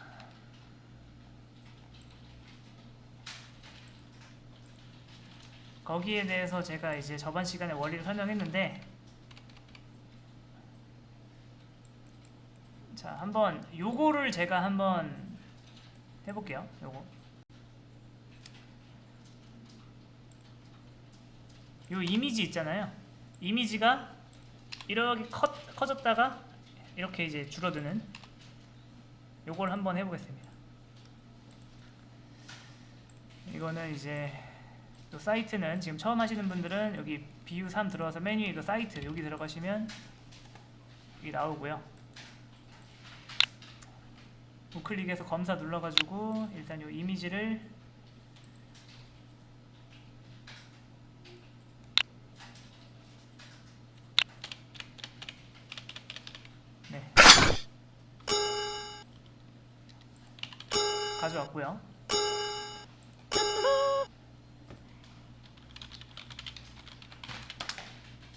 거기에 대해서 제가 이제 저번 시간에 원리를 설명했는데, 자, 한번 요거를 제가 한번 해볼게요. 요 이미지 있잖아요. 이미지가 이렇게 커졌다가 이렇게 이제 줄어드는 요걸 한번 해보겠습니다. 이거는 이제 요 사이트는 지금 처음 하시는 분들은 여기 비유 3 들어와서 메뉴에 그 사이트 여기 들어가시면 여기 나오고요. 우클릭해서 검사 눌러가지고 일단 요 이미지를 가져왔고요.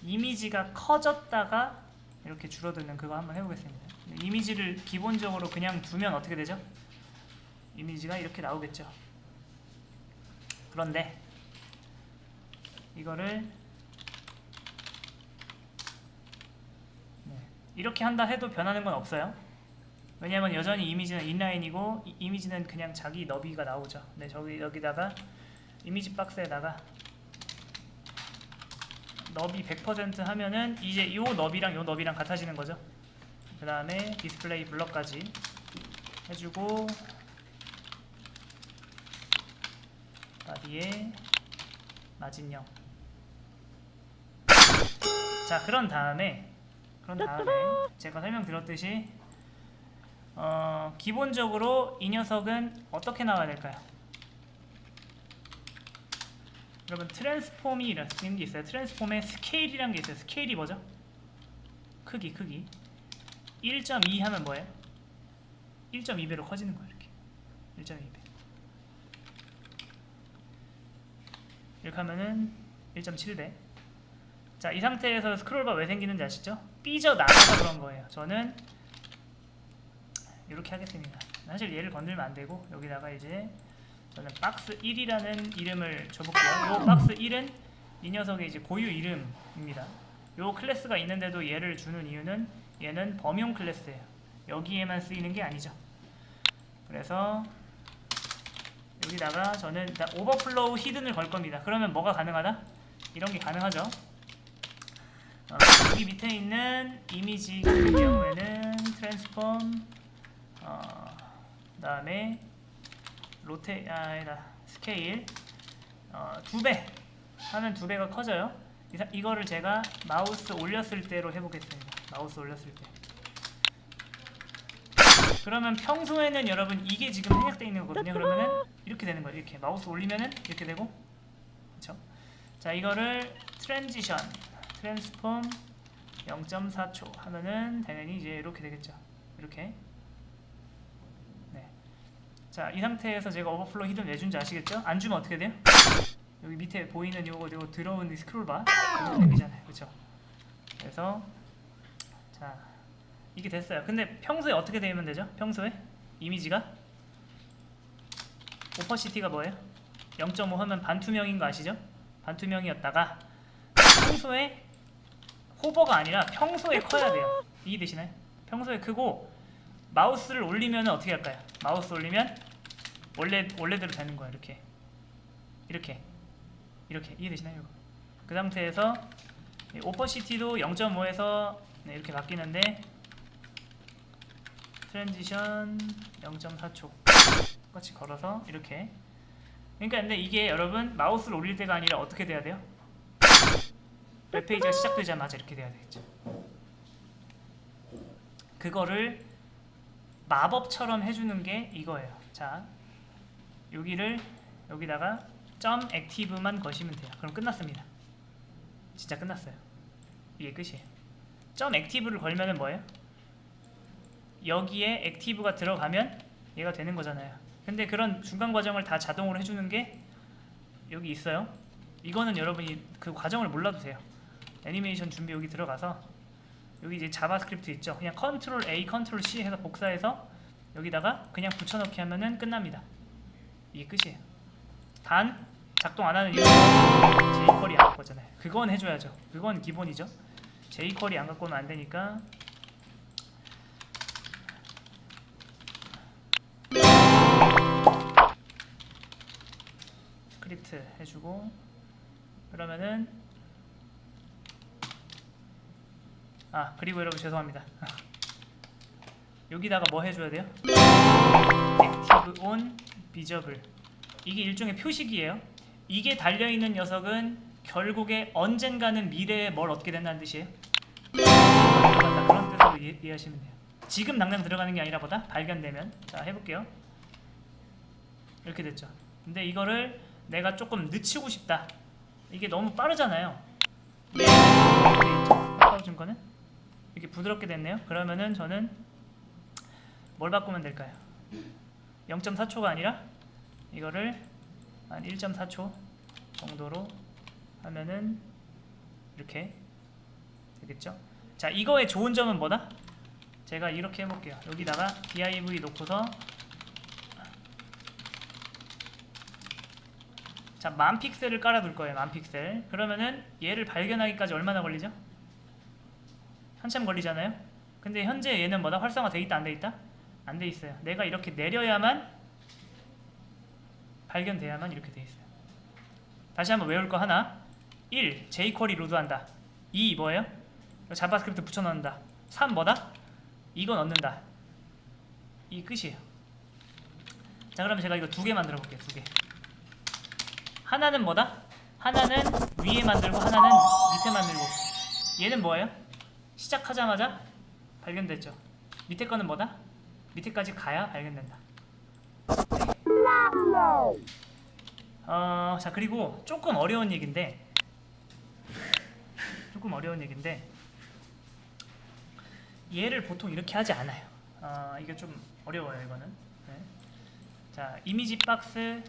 이미지가 커졌다가 이렇게 줄어드는 그거 한번 해보겠습니다. 이미지를 기본적으로 그냥 두면 어떻게 되죠? 이미지가 이렇게 나오겠죠. 그런데 이거를 이렇게 한다 해도 변하는 건 없어요. 왜냐면 여전히 이미지는 인라인이고 이미지는 그냥 자기 너비가 나오죠. 네, 여기다가 이미지 박스에다가 너비 100% 하면은 이제 요 너비랑 요 너비랑 같아지는 거죠. 그 다음에 디스플레이 블럭까지 해주고, 바디에 마진형. 자, 그런 다음에 제가 설명드렸듯이 기본적으로 이 녀석은 어떻게 나와야 될까요? 여러분, 트랜스폼이라는 게 있어요. 트랜스폼에 스케일이라는 게 있어요. 스케일이 뭐죠? 크기 1.2 하면 뭐예요? 1.2배로 커지는 거예요. 이렇게 1.2배. 이렇게 하면은 1.7배. 자, 이 상태에서 스크롤바 왜 생기는지 아시죠? 삐져나가서 그런 거예요. 저는 이렇게 하겠습니다. 사실 얘를 건들면 안 되고, 여기다가 이제 저는 박스 1이라는 이름을 줘볼게요. 요 박스 1은 이 녀석의 이제 고유 이름입니다. 요 클래스가 있는데도 얘를 주는 이유는 얘는 범용 클래스예요. 여기에만 쓰이는 게 아니죠. 그래서 여기다가 저는 일단 오버플로우 히든을 걸 겁니다. 그러면 뭐가 가능하다? 이런 게 가능하죠. 여기 밑에 있는 이미지 같은 경우에는 트랜스폼 그다음에 아니다 스케일 2배 하면 2배가 커져요. 이거를 제가 마우스 올렸을 때로 해보겠습니다. 마우스 올렸을 때. 그러면 평소에는 여러분 이게 지금 생략되어 있는 거거든요. 그러면은 이렇게 되는 거예요. 이렇게 마우스 올리면은 이렇게 되고, 그렇죠? 자, 이거를 트랜지션 트랜스폼 0.4초 하면은 당연히 이제 이렇게 되겠죠. 이렇게. 네. 자, 이 상태에서 제가 오버플로 히든 왜 준지 아시겠죠? 안 주면 어떻게 돼요? 여기 밑에 보이는 요거 들어온 이 스크롤바 생기잖아요. 그렇죠? 그래서 자, 이게 됐어요. 근데 평소에 어떻게 되면 되죠? 평소에 이미지가 오퍼시티가 뭐예요? 0.5 하면 반투명인 거 아시죠? 반투명이었다가 평소에 호버가 아니라 평소에 커야 돼요. 이해되시나요? 평소에 크고 마우스를 올리면 어떻게 할까요? 마우스 올리면 원래대로 되는 거예요. 이렇게 이해되시나요? 이거. 그 상태에서 오퍼시티도 0.5에서 이렇게 바뀌는데 트랜지션 0.4초 똑같이 걸어서 이렇게. 그러니까 근데 이게 여러분 마우스를 올릴 때가 아니라 어떻게 돼야 돼요? 웹페이지가 시작되자마자 이렇게 돼야 되겠죠. 그거를 마법처럼 해주는 게 이거예요. 자, 여기다가 점 액티브만 거시면 돼요. 그럼 끝났습니다. 진짜 끝났어요. 이게 끝이에요. 점 액티브를 걸면은 뭐예요? 여기에 액티브가 들어가면 얘가 되는 거잖아요. 근데 그런 중간 과정을 다 자동으로 해주는 게 여기 있어요. 이거는 여러분이 그 과정을 몰라도 돼요. 애니메이션 준비 여기 들어가서 여기 이제 자바스크립트 있죠. 그냥 컨트롤 A, 컨트롤 C 해서 복사해서 여기다가 그냥 붙여넣기 하면은 끝납니다. 이게 끝이에요. 단 작동 안 하는 이유는 jQuery 안 갖고 있잖아요. 그건 해줘야죠. 그건 기본이죠. jQuery 안 갖고 오면 안 되니까 스크립트 해주고, 그러면은 그리고 여러분 죄송합니다. 여기다가 뭐 해줘야 돼요? Active on Visible. 이게 일종의 표식이에요. 이게 달려있는 녀석은 결국에 언젠가는 미래에 뭘 얻게 된다는 뜻이에요. 그런 뜻으로 이해하시면 돼요. 지금 당장 들어가는 게 아니라 보다 발견되면. 자, 해볼게요. 이렇게 됐죠. 근데 이거를 내가 조금 늦추고 싶다. 이게 너무 빠르잖아요. 준 거는 이렇게 부드럽게 됐네요. 그러면은 저는 뭘 바꾸면 될까요? 0.4초가 아니라 이거를 한 1.4초 정도로 하면은 이렇게 되겠죠. 자, 이거의 좋은 점은 뭐다? 제가 이렇게 해볼게요. 여기다가 div 놓고서 자, 10,000픽셀을 깔아둘 거예요. 10,000픽셀. 그러면은 얘를 발견하기까지 얼마나 걸리죠? 한참 걸리잖아요. 근데 현재 얘는 뭐다? 활성화 돼 있다, 안 돼 있다? 안 돼 있어요. 내가 이렇게 내려야만 발견돼야만 이렇게 돼 있어요. 다시 한번 외울 거 하나. 1. jQuery 로드한다. 2. 뭐예요? 자바스크립트 붙여 넣는다. 3. 뭐다? 이거 넣는다. 이 끝이에요. 자, 그러면 제가 이거 2개 만들어 볼게요. 2개. 하나는 뭐다? 하나는 위에 만들고 하나는 밑에 만들고. 얘는 뭐예요? 시작하자마자 발견됐죠. 밑에 거는 뭐다? 밑에까지 가야 발견된다. 자, 그리고 조금 어려운 얘기인데 얘를 보통 이렇게 하지 않아요. 이게 좀 어려워요, 이거는. 네. 자, 이미지 박스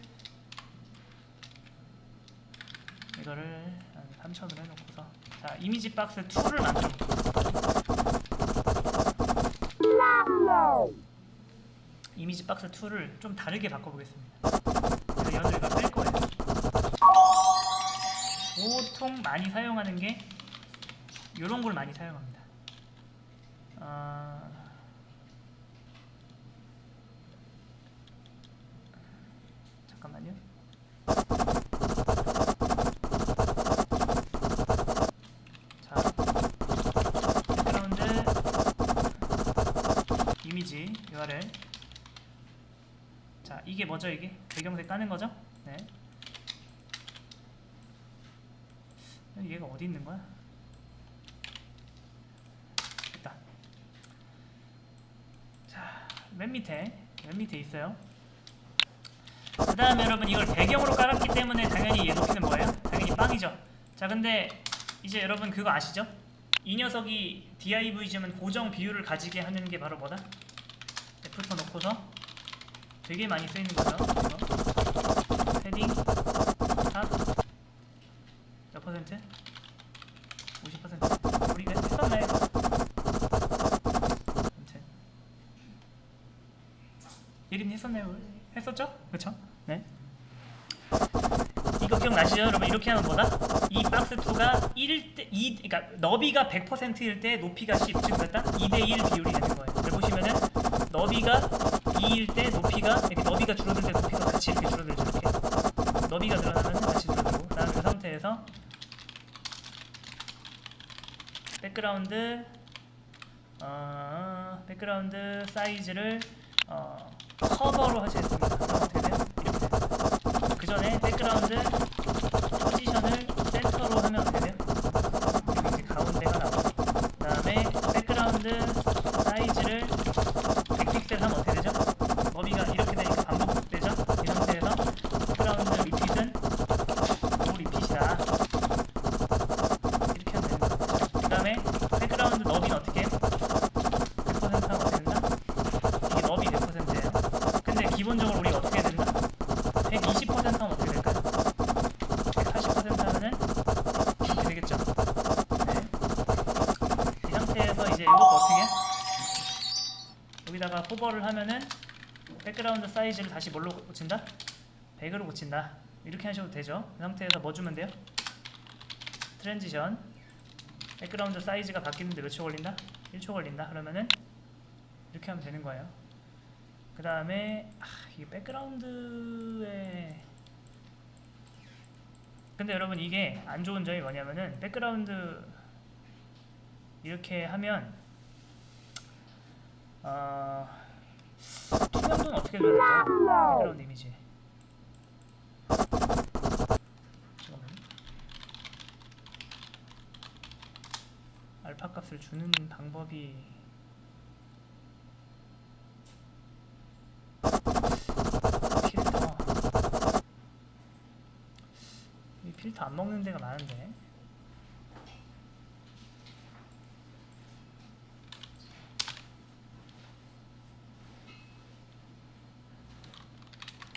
이거를 한 3,000으로 해놓고서, 자, 이미지 박스 2를 만들어. 이미지 박스 2를 좀 다르게 바꿔보겠습니다. 그래서 얘가 뺄 거예요. 보통 많이 사용하는 게 이런 걸 많이 사용합니다. 잠깐만요. 자, 백그라운드 URL. 자, 이게 뭐죠? 이게 배경색 까는 거죠? 네. 얘가 어디 있는 거야? 됐다. 자, 맨 밑에 있어요. 그 다음에 여러분 이걸 배경으로 깔았기 때문에 당연히 얘 높이는 뭐예요? 당연히 빵이죠. 자, 근데 이제 여러분 그거 아시죠? 이 녀석이 divg면 고정 비율을 가지게 하는 게 바로 뭐다? F터 놓고서 되게 많이 쓰이는 거죠. 이거. 패딩 탑 몇 퍼센트? 50%. 우리가 했었나요? 아무튼 예림 했었나요? 했었죠? 그쵸? 네. 이거 기억나시죠? 여러분 이렇게 하면 뭐다? 이 박스2가 1대 2, 그러니까 너비가 100%일 때 높이가 10, 지금 됐다? 2대1 비율이 되는 거예요. 여기 보시면은 너비가 2일 때 높이가 이렇게 너비가 줄어들 때 높이가 같이 이렇게 줄어들죠. 이렇게 너비가 늘어나면 같이 줄어들고, 그다음에 이 상태에서 백그라운드 사이즈를 커버로 하시겠습니다. 어떻게 돼요? 이렇게 돼요. 그 전에 백그라운드 포지션을 센터로 하면 어떻게 돼요? 여기 이제 가운데가 나오고, 그 다음에 백그라운드 사이즈를 100픽셀 하면 어떻게 되죠? 너비가 이렇게 되니까 반복되죠? 이 상태에서 백그라운드 리핏은 요 리핏이다. 이렇게 하면 되는 거죠. 그 다음에 백그라운드 너비는 어떻게 해요? 100% 하면 어떻게 된다? 이게 너비 100%예요. 근데 기본적으로 우리가 어떻게 해야 된다? 120% 하면 어떻게 될까요? 140% 하면은 이렇게 되겠죠? 네. 이 상태에서 이제 이것도 어떻게 해? 여기다가 호버를 하면은 백그라운드 사이즈를 다시 뭘로 고친다? 100으로 고친다. 이렇게 하셔도 되죠. 이 상태에서 뭐 주면 돼요? 트랜지션 백그라운드 사이즈가 바뀌는데 몇 초 걸린다? 1초 걸린다. 그러면은 이렇게 하면 되는 거예요. 그 다음에 이게 백그라운드에 근데 여러분 이게 안 좋은 점이 뭐냐면은 백그라운드 이렇게 하면 투명도는 어떻게 줘야 될까요? 백그라운드 이미지 잠깐만. 알파 값을 주는 방법이 필터 안 먹는 데가 많은데.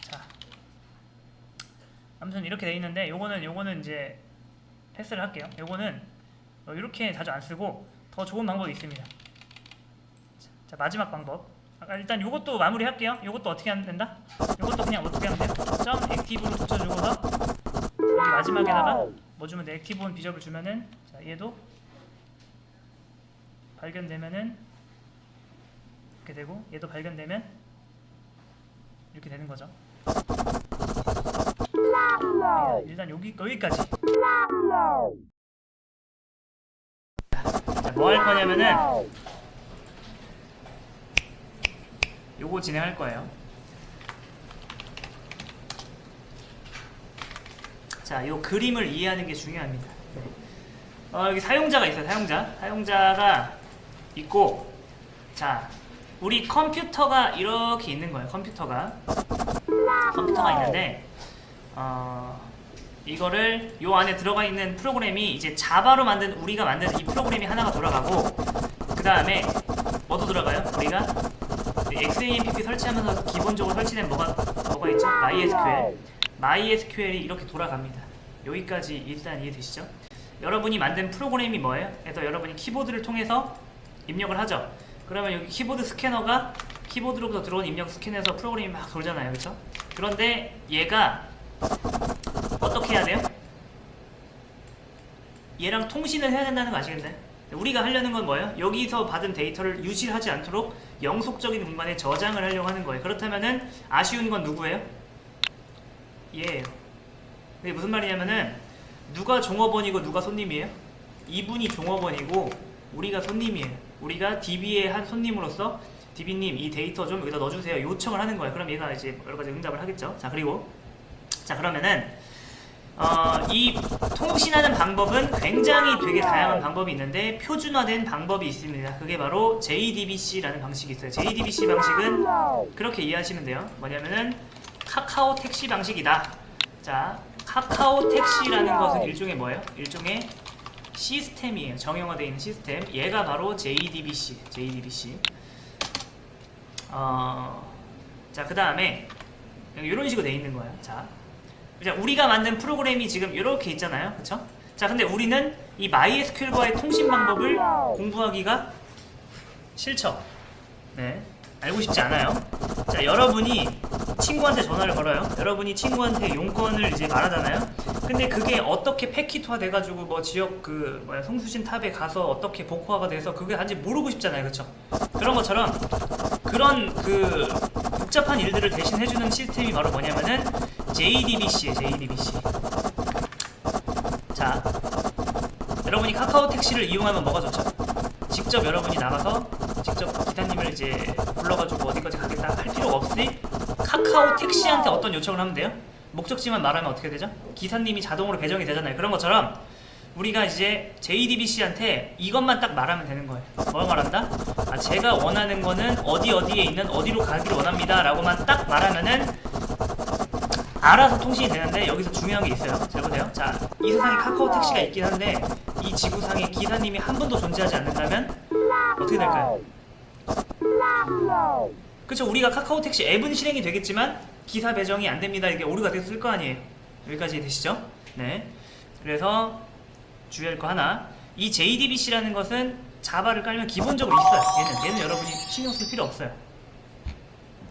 자, 아무튼 이렇게 돼 있는데 요거는 이제 패스를 할게요. 요거는 이렇게 자주 안 쓰고 더 좋은 방법이 있습니다. 자, 마지막 방법. 일단 요것도 마무리 할게요. 요것도 어떻게 하면 된다? 요것도 그냥 어떻게 하면 돼요? 점 액티브로 붙여주고서 여기 마지막에다가 뭐 주면 돼? 액티브 온 비접을 주면은, 자, 얘도 발견되면은 이렇게 되고, 얘도 발견되면 이렇게 되는 거죠. 일단 여기까지. 자, 뭐 할 거냐면은 요거 진행할 거예요. 자, 요 그림을 이해하는 게 중요합니다. 여기 사용자가 있어요. 사용자가 있고, 자, 우리 컴퓨터가 이렇게 있는 거예요. 컴퓨터가 있는데, 이거를 요 안에 들어가 있는 프로그램이 이제 자바로 우리가 만든 이 프로그램이 하나가 돌아가고, 그 다음에 뭐도 들어가요? 우리가 XAMPP 설치하면서 기본적으로 설치된 뭐가 있죠? MySQL이 이렇게 돌아갑니다. 여기까지 일단 이해되시죠? 여러분이 만든 프로그램이 뭐예요? 그래서 여러분이 키보드를 통해서 입력을 하죠. 그러면 여기 키보드 스캐너가 키보드로부터 들어온 입력 스캔해서 프로그램이 막 돌잖아요. 그렇죠? 그런데 얘가 어떻게 해야 돼요? 얘랑 통신을 해야 된다는 거 아시겠나요? 우리가 하려는 건 뭐예요? 여기서 받은 데이터를 유실하지 않도록 영속적인 공간에 저장을 하려고 하는 거예요. 그렇다면은 아쉬운 건 누구예요? 얘예요. 이게 무슨 말이냐면은 누가 종업원이고 누가 손님이에요? 이분이 종업원이고 우리가 손님이에요. 우리가 DB의 한 손님으로서 디비님 이 데이터 좀 여기다 넣어주세요 요청을 하는 거예요. 그럼 얘가 이제 여러가지 응답을 하겠죠. 자 그리고 자 그러면은 이 통신하는 방법은 굉장히 되게 다양한 방법이 있는데 표준화된 방법이 있습니다. 그게 바로 JDBC라는 방식이 있어요. JDBC 방식은 그렇게 이해하시면 돼요. 뭐냐면은 카카오 택시 방식이다. 자 카카오 택시라는 것은 일종의 뭐예요? 일종의 시스템이에요. 정형화되어 있는 시스템. 얘가 바로 JDBC. 자 그 다음에 이런 식으로 되어 있는 거예요. 자 우리가 만든 프로그램이 지금 이렇게 있잖아요. 그쵸? 자 근데 우리는 이 MySQL과의 통신 방법을 공부하기가 싫죠. 네, 알고 싶지 않아요. 자 여러분이 친구한테 전화를 걸어요. 여러분이 친구한테 용건을 이제 말하잖아요. 근데 그게 어떻게 패킷화 돼가지고 뭐 지역 그 뭐야 송수신 탑에 가서 어떻게 복호화가 돼서 그게 단지 모르고 싶잖아요. 그쵸? 그런 것처럼 그런 그 복잡한 일들을 대신 해주는 시스템이 바로 뭐냐면은 JDBC예요. JDBC. 자 여러분이 카카오 택시를 이용하면 뭐가 좋죠? 직접 여러분이 나가서 직접 기사님을 이제 불러가지고 어디까지 가겠다 할 필요가 없이 카카오 택시한테 어떤 요청을 하면 돼요? 목적지만 말하면 어떻게 되죠? 기사님이 자동으로 배정이 되잖아요. 그런 것처럼 우리가 이제 JDBC한테 이것만 딱 말하면 되는 거예요. 뭐 말한다? 제가 원하는 거는 어디에 있는 어디로 가기를 원합니다 라고만 딱 말하면은 알아서 통신이 되는데 여기서 중요한 게 있어요. 잘 보세요. 자, 이 세상에 카카오 택시가 있긴 한데 이 지구상에 기사님이 한 분도 존재하지 않는다면 어떻게 될까요? 그쵸, 우리가 카카오 택시 앱은 실행이 되겠지만 기사 배정이 안 됩니다. 이게 오류가 됐을 거 아니에요. 여기까지 되시죠? 네. 그래서 주의할 거 하나, 이 JDBC라는 것은 자바를 깔면 기본적으로 있어요. 얘는 여러분이 신경 쓸 필요 없어요.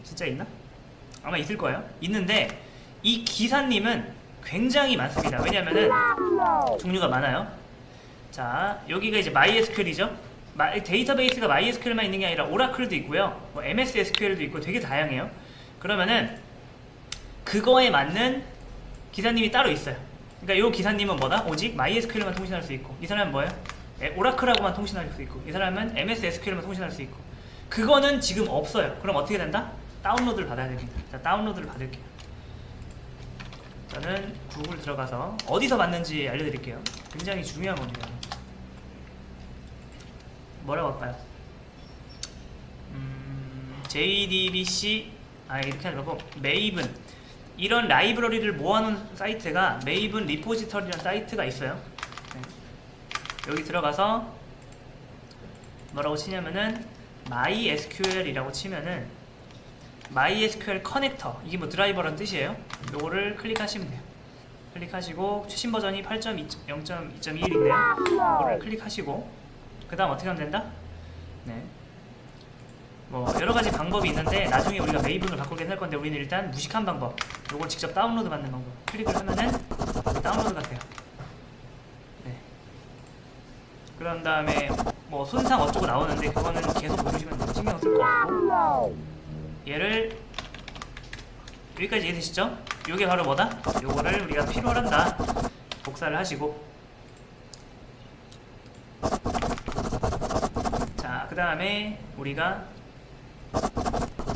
진짜 있나? 아마 있을 거예요. 있는데 이 기사님은 굉장히 많습니다. 왜냐면은 종류가 많아요. 자, 여기가 이제 MySQL이죠. 데이터베이스가 MySQL만 있는 게 아니라 오라클도 있고요, 뭐 MS SQL도 있고 되게 다양해요. 그러면은 그거에 맞는 기사님이 따로 있어요. 그러니까 이 기사님은 뭐다? 오직 MySQL만 통신할 수 있고, 이 사람은 뭐예요? 오라클하고만 통신할 수 있고, 이 사람은 MS SQL만 통신할 수 있고. 그거는 지금 없어요. 그럼 어떻게 된다? 다운로드를 받아야 됩니다. 자, 다운로드를 받을게요. 저는 구글 들어가서 어디서 받는지 알려드릴게요. 굉장히 중요한 겁니다. 뭐라고 할까요? JDBC 이렇게 하지 말고 메이븐, 이런 라이브러리를 모아놓은 사이트가 메이븐 리포지터리라는 사이트가 있어요. 네. 여기 들어가서 뭐라고 치냐면은 MySQL이라고 치면은 MySQL 커넥터, 이게 뭐 드라이버라는 뜻이에요. 요거를 클릭하시면 돼요. 클릭하시고 최신 버전이 8.0.2.1인데요 이거를 클릭하시고 그 다음 어떻게 하면 된다? 네, 뭐 여러가지 방법이 있는데 나중에 우리가 메이븐을 바꾸긴 할 건데 우리는 일단 무식한 방법, 요걸 직접 다운로드 받는 방법, 클릭을 하면은 다운로드가 돼요. 네. 그런 다음에 뭐 손상 어쩌고 나오는데 그거는 계속 모르시면 돼요. 신경 쓸 거 없고, 얘를 여기까지 이해되시죠? 요게 바로 뭐다? 요거를 우리가 필요로 한다. 복사를 하시고, 자, 그 다음에 우리가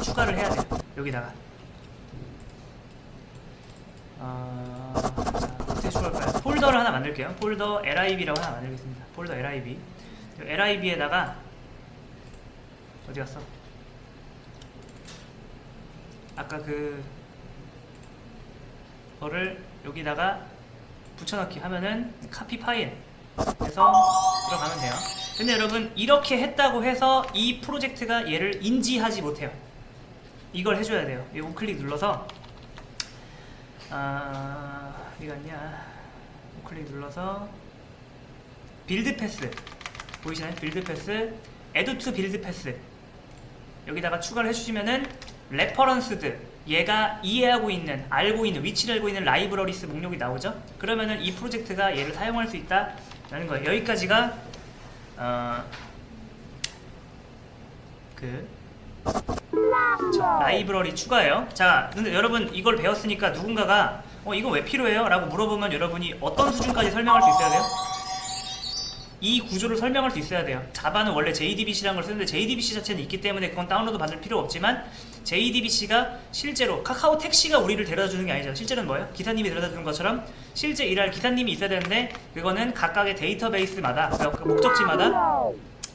추가를 해야 돼요. 여기다가 자, 어떻게 추가할까요? 폴더를 하나 만들게요. 폴더 LIB라고 하나 만들겠습니다. 폴더 LIB. LIB에다가 어디 갔어? 아까 그거를 여기다가 붙여넣기 하면은 카피 파일 해서 들어가면 돼요. 근데 여러분, 이렇게 했다고 해서 이 프로젝트가 얘를 인지하지 못해요. 이걸 해줘야 돼요. 이 우클릭 눌러서 어디 갔냐, 우클릭 눌러서 빌드 패스 보이시나요? 빌드 패스, add to 빌드 패스, 여기다가 추가를 해주시면은 레퍼런스드, 얘가 이해하고 있는, 알고 있는, 위치를 알고 있는 라이브러리스 목록이 나오죠. 그러면은 이 프로젝트가 얘를 사용할 수 있다라는 거예요. 여기까지가 라이브러리 추가예요. 자, 근데 여러분 이걸 배웠으니까 누군가가 이거 왜 필요해요? 라고 물어보면 여러분이 어떤 수준까지 설명할 수 있어야 돼요? 이 구조를 설명할 수 있어야 돼요. 자바는 원래 JDBC라는 걸 쓰는데 JDBC 자체는 있기 때문에 그건 다운로드 받을 필요 없지만 JDBC가 실제로 카카오 택시가 우리를 데려다 주는 게 아니죠. 실제로는 뭐예요? 기사님이 데려다 주는 것처럼 실제 일할 기사님이 있어야 되는데 그거는 각각의 데이터베이스마다 그 목적지마다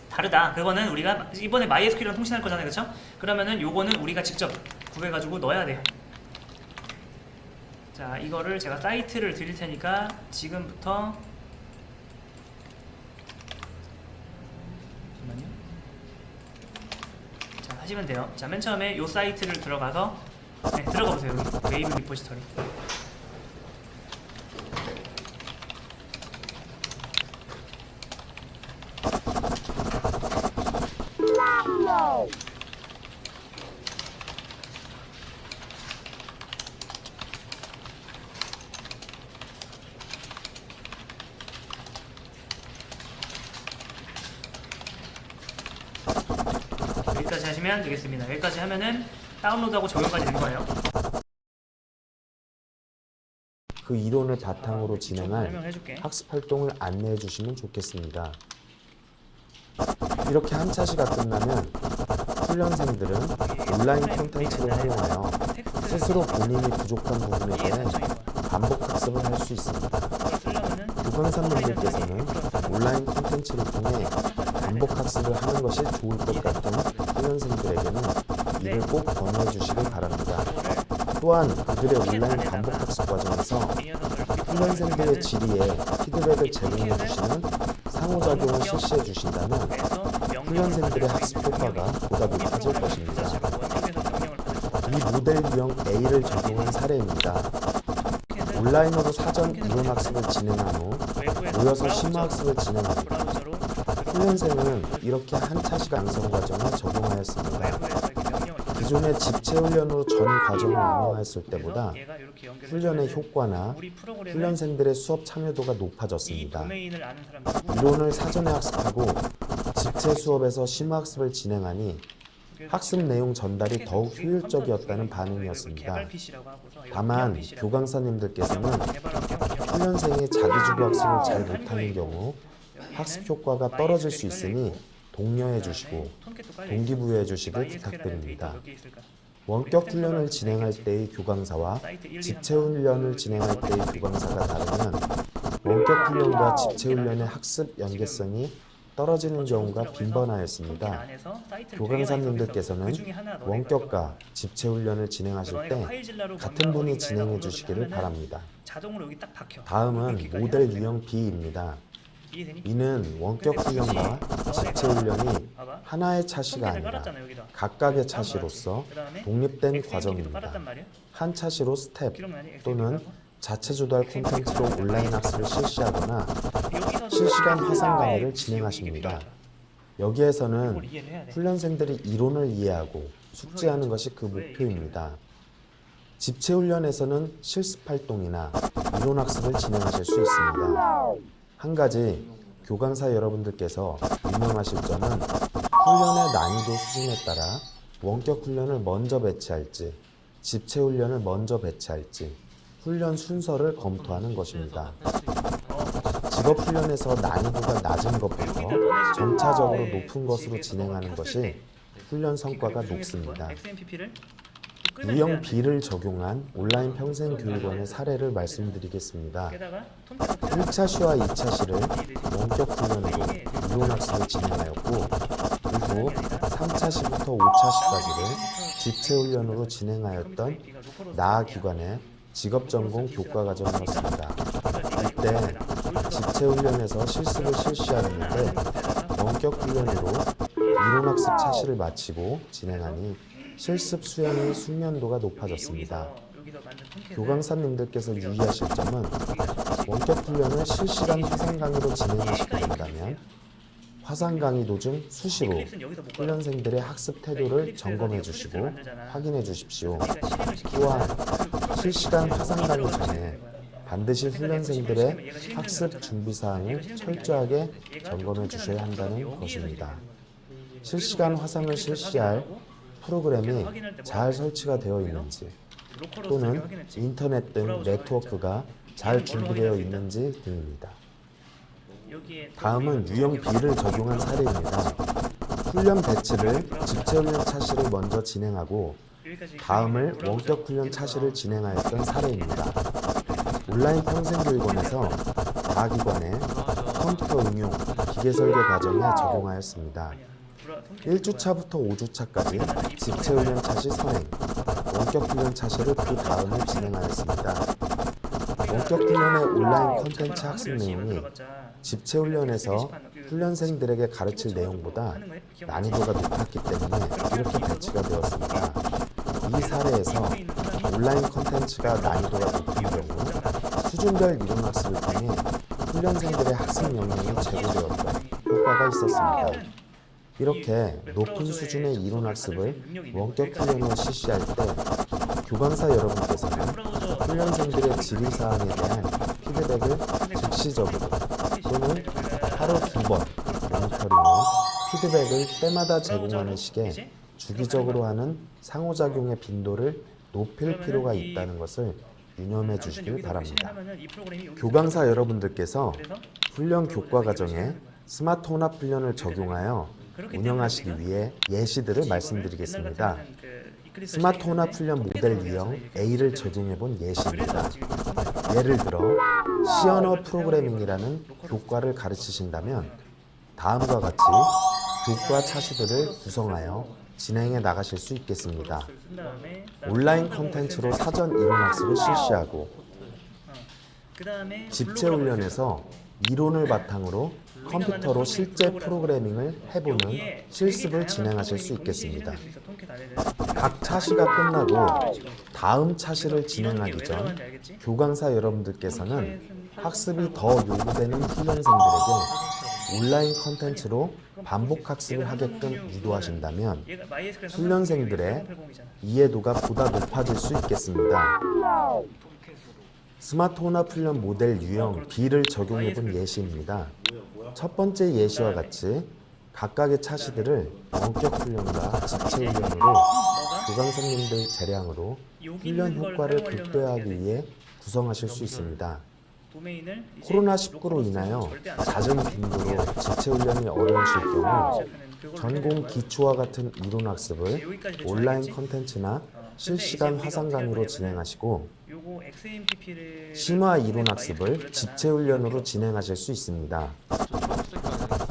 다르다. 그거는 우리가 이번에 MySQL이랑 통신할 거잖아요. 그쵸? 그러면은 요거는 우리가 직접 구해가지고 넣어야 돼요. 자, 이거를 제가 사이트를 드릴 테니까 지금부터 잠깐만요. 자, 하시면 돼요. 자, 맨 처음에 요 사이트를 들어가서 네, 들어가 보세요. 여기 웨이브 리포지터리. 여기까지 하시면 되겠습니다. 여기까지 하면은 다운로드하고 적용까지 된 거예요. 그 이론을 바탕으로 진행할 설명해줄게. 학습 활동을 안내해 주시면 좋겠습니다. 이렇게 한 차시가 끝나면 훈련생들은 온라인 콘텐츠를 활용하여 스스로 본인이 부족한 부분에 대해 반복 학습을 할 수 있습니다. 교강사님들께서는 온라인 콘텐츠를 통해 반복 학습을 하는 것이 좋을 것 같은 훈련생들에게는 이를 꼭 권유해 주시길 바랍니다. 또한 그들의 온라인 반복 학습 과정에서 훈련생들의 질의에 피드백을 제공해 주시는 상호작용을 실시해 주신다면 훈련생들의 학습 효과가 보다 높아질 것입니다. 이 모델 유형 A를 적용한 사례입니다. 온라인으로 사전 이론 학습을 진행한 후 모여서 심화 학습을 진행합니다. 훈련생은 이렇게 한 차시간 양성 과정을 적용하였습니다. 기존의 집체 훈련으로 전 과정을 운영했을 때보다 훈련의 효과나 훈련생들의 수업 참여도가 높아졌습니다. 이론을 사전에 학습하고 집체 수업에서 심화 학습을 진행하니 학습 내용 전달이 더욱 효율적이었다는 반응이었습니다. 다만 교강사님들께서는 훈련생이 자기주도 학습을 잘 못하는 경우 학습 효과가 떨어질 수 있으니 독려해 주시고 동기부여해 주시길 부탁드립니다. 원격 훈련을 진행할 때의 교강사와 집체 훈련을 진행할 때의 교강사가 다르면 원격 훈련과 집체 훈련의 학습 연계성이 떨어지는 경우가 빈번하였습니다. 교강사님들께서는 원격과 집체 훈련을 진행하실 때 같은 분이 진행해 주시기를 바랍니다. 다음은 모델 유형 B입니다. 이는 원격 훈련과 집체 훈련이 하나의 차시가 아니라 각각의 차시로서 독립된 과정입니다. 한 차시로 스텝 또는 자체 조달 콘텐츠로 온라인 학습을 실시하거나 실시간 화상 강의를 진행하십니다. 여기에서는 훈련생들이 이론을 이해하고 숙지하는 것이 그 목표입니다. 집체 훈련에서는 실습 활동이나 이론 학습을 진행하실 수 있습니다. 한 가지 교강사 여러분들께서 유념하실 점은 훈련의 난이도 수준에 따라 원격 훈련을 먼저 배치할지 집체 훈련을 먼저 배치할지 훈련 순서를 검토하는 것입니다. 직업훈련에서 난이도가 낮은 것부터 점차적으로 높은 것으로 진행하는 것이 훈련 성과가 높습니다. 유형 B를 적용한 온라인 평생교육원의 사례를 말씀드리겠습니다. 1차시와 2차시를 원격 훈련으로 이론 학습을 진행하였고 그 후 3차시부터 5차시까지를 집체 훈련으로 진행하였던 나아 기관의 직업전공 교과과정이었습니다. 이때 집체 훈련에서 실습을 실시하였는데 원격 훈련으로 이론학습 차시를 마치고 진행하니 실습 수행의 숙련도가 높아졌습니다. 교강사님들께서 유의하실 점은 원격 훈련을 실시간 화상 강의로 진행하시게 된다면 화상 강의 도중 수시로 훈련생들의 학습 태도를 점검해 주시고 확인해 주십시오. 또한 실시간 화상 강의 전에 반드시 훈련생들의 학습 준비 사항을 철저하게 점검해 주셔야 한다는 것입니다. 실시간 화상을 실시할 프로그램이 잘 설치가 되어 있는지 또는 인터넷 등 네트워크가 잘 준비되어 있는지 등입니다. 여기에 다음은 유형 B를 적용한 사례입니다. 훈련 배치를 집체훈련 차시를 먼저 진행하고 여기까지 다음을 원격 훈련 차시를 진행하였던 사례입니다. 온라인 평생교육원에서 다기관의 컴퓨터 응용 기계 설계 과정에 적용하였습니다. 1주차부터 5주차까지 집체훈련 차시 선행, 원격 훈련 차시를 그 다음에 진행하였습니다. 원격 훈련의 온라인 콘텐츠 학습 내용이 집체훈련에서 훈련생들에게 가르칠 내용보다 난이도가 높았기 때문에 이렇게 배치가 되었습니다. 이 사례에서 온라인 콘텐츠가 난이도가 높은 경우 수준별 이론학습을 통해 훈련생들의 학습 역량이 제고되었던 효과가 있었습니다. 이렇게 높은 수준의 이론학습을 원격 훈련으로 실시할 때 교감사 여러분께서는 훈련생들의 질의사항에 대한 피드백을 즉시적으로 또는 하루 2번 모니터링 후 피드백을 때마다 제공하는 식의 주기적으로 하는 상호작용의 빈도를 높일 필요가 있다는 것을 유념해 주시길 바랍니다. 교강사 여러분들께서 훈련 교과 과정에 스마트 혼합 훈련을 적용하여 운영하시기 위해 예시들을 말씀드리겠습니다. 스마트 혼합 훈련 모델 유형 A를 적용해 본 예시입니다. 예를 들어 C언어 프로그래밍이라는 교과를 가르치신다면 다음과 같이 교과 차시들을 구성하여 진행해 나가실 수 있겠습니다. 온라인 콘텐츠로 사전 이론학습을 실시하고 집체훈련에서 이론을 바탕으로 컴퓨터로 실제 프로그래밍을 해보는 실습을 진행하실 수 있겠습니다. 각 차시가 끝나고 다음 차시를 진행하기 전 교강사 여러분들께서는 학습이 더 요구되는 훈련생들에게 온라인 콘텐츠로 반복 학습을 하게끔 유도하신다면 훈련생들의 이해도가 보다 높아질 수 있겠습니다. 스마트 혼합 훈련 모델 유형 B를 적용해 본 예시입니다. 첫 번째 예시와 같이 각각의 차시들을 원격 훈련과 집체 훈련으로 교강생님들 재량으로 훈련 효과를 극대화하기 위해 구성하실 수 있습니다. 코로나19로 인하여 잦은 빈도로 집체 훈련이 어려우실 경우 전공 기초와 같은 이론 학습을 온라인 컨텐츠나 실시간 화상 강의로 진행하시고 심화 이론 학습을 집체 훈련으로 진행하실 수 있습니다.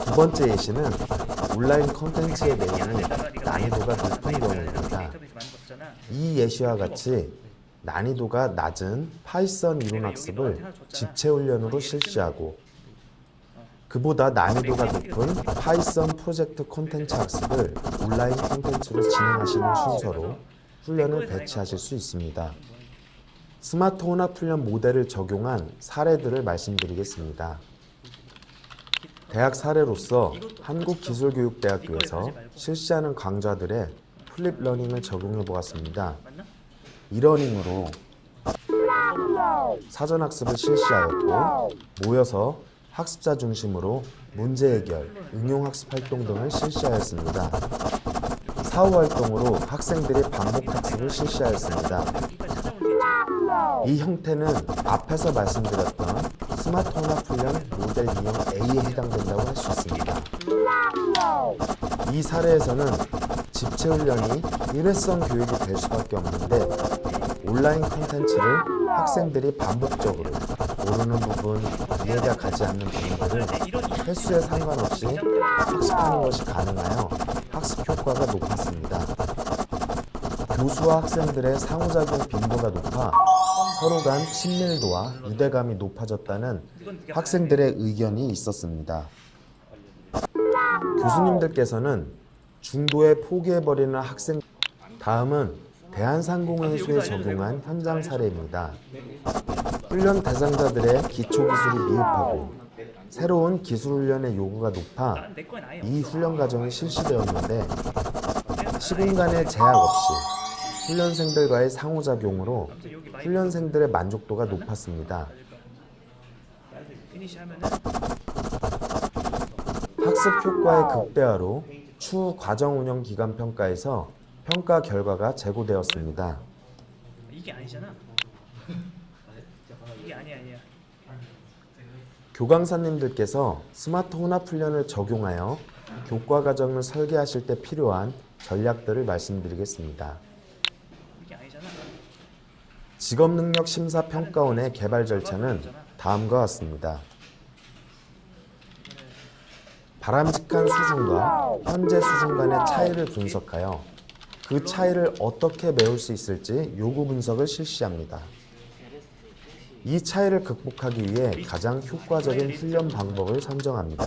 두 번째 예시는 온라인 컨텐츠의 내용이 난이도가 높은 경우입니다. 이 예시와 같이 난이도가 낮은 파이썬 이론 학습을 집체 훈련으로 실시하고 그보다 난이도가 높은 파이썬 프로젝트 콘텐츠 학습을 온라인 콘텐츠로 진행하시는 순서로 훈련을 배치하실 수 있습니다. 스마트 혼합 훈련 모델을 적용한 사례들을 말씀드리겠습니다. 대학 사례로서 한국기술교육대학교에서 실시하는 강좌들의 플립 러닝을 적용해 보았습니다. 이러닝으로 사전학습을 실시하였고 모여서 학습자 중심으로 문제 해결, 응용학습 활동 등을 실시하였습니다. 사후 활동으로 학생들이 반복 학습을 실시하였습니다. 이 형태는 앞에서 말씀드렸던 스마트 혼합 훈련 모델 유형 A에 해당된다고 할 수 있습니다. 이 사례에서는 집체 훈련이 일회성 교육이 될 수밖에 없는데 온라인 콘텐츠를 학생들이 반복적으로 모르는 부분, 이해가 가지 않는 부분들을 횟수에 상관없이 학습하는 것이 가능하여 학습 효과가 높았습니다. 교수와 학생들의 상호작용 빈도가 높아 서로 간 친밀도와 유대감이 높아졌다는 학생들의 의견이 있었습니다. 교수님들께서는 중도에 포기해버리는 학생 다음은 대한상공회의소에 적용한 현장 사례입니다. 훈련 대상자들의 기초기술이 미흡하고 새로운 기술훈련의 요구가 높아 이 훈련 과정이 실시되었는데 시공간의 제약 없이 훈련생들과의 상호작용으로 훈련생들의 만족도가 높았습니다. 학습 효과의 극대화로 추후 과정 운영 기간 평가에서 평가 결과가 제고되었습니다. 이게 아니잖아. 이게 아니야. 교강사님들께서 스마트 혼합 훈련을 적용하여 교과 과정을 설계하실 때 필요한 전략들을 말씀드리겠습니다. 이게 아니잖아. 직업능력심사평가원의 개발 절차는 다음과 같습니다. 바람직한 수준과 현재 수준 간의 차이를 분석하여 그 차이를 어떻게 메울 수 있을지 요구 분석을 실시합니다. 이 차이를 극복하기 위해 가장 효과적인 훈련 방법을 선정합니다.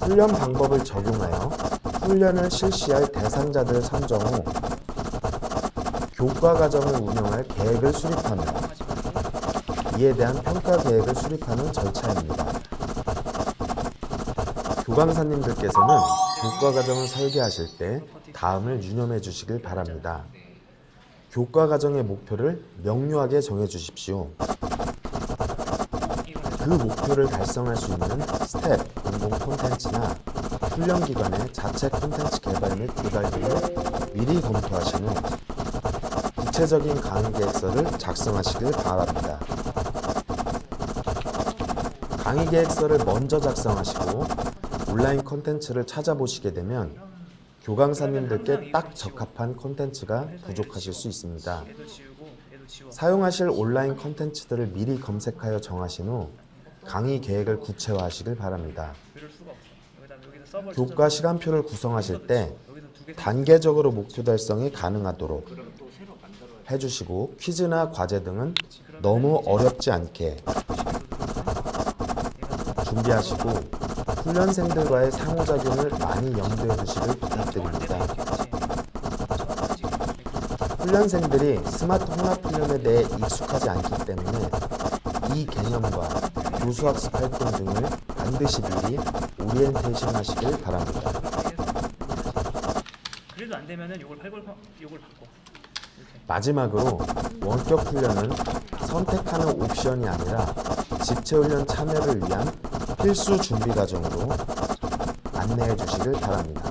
훈련 방법을 적용하여 훈련을 실시할 대상자들을 선정 후 교과 과정을 운영할 계획을 수립하며 이에 대한 평가 계획을 수립하는 절차입니다. 교강사님들께서는 교과 과정을 설계하실 때 다음을 유념해 주시길 바랍니다. 교과 과정의 목표를 명료하게 정해 주십시오. 그 목표를 달성할 수 있는 스텝, 공동 콘텐츠나 훈련 기관의 자체 콘텐츠 개발 및 조달 등을 미리 검토하신 후 구체적인 강의 계획서를 작성하시길 바랍니다. 강의 계획서를 먼저 작성하시고 온라인 콘텐츠를 찾아보시게 되면 교강사님들께 딱 적합한 콘텐츠가 부족하실 수 있습니다. 사용하실 온라인 콘텐츠들을 미리 검색하여 정하신 후 강의 계획을 구체화하시길 바랍니다. 교과 시간표를 구성하실 때 단계적으로 목표 달성이 가능하도록 해주시고 퀴즈나 과제 등은 너무 어렵지 않게 준비하시고 훈련생들과의 상호작용을 많이 염두에 두시길 부탁드립니다. 훈련생들이 스마트 혼합 훈련에 대해 익숙하지 않기 때문에 이 개념과 교수학습 활동 등을 반드시 미리 오리엔테이션 하시길 바랍니다. 그래도 안 되면은 요걸 바꿔. 이렇게. 마지막으로 원격 훈련은 선택하는 옵션이 아니라 집체훈련 참여를 위한 필수 준비 과정으로 안내해 주시길 바랍니다.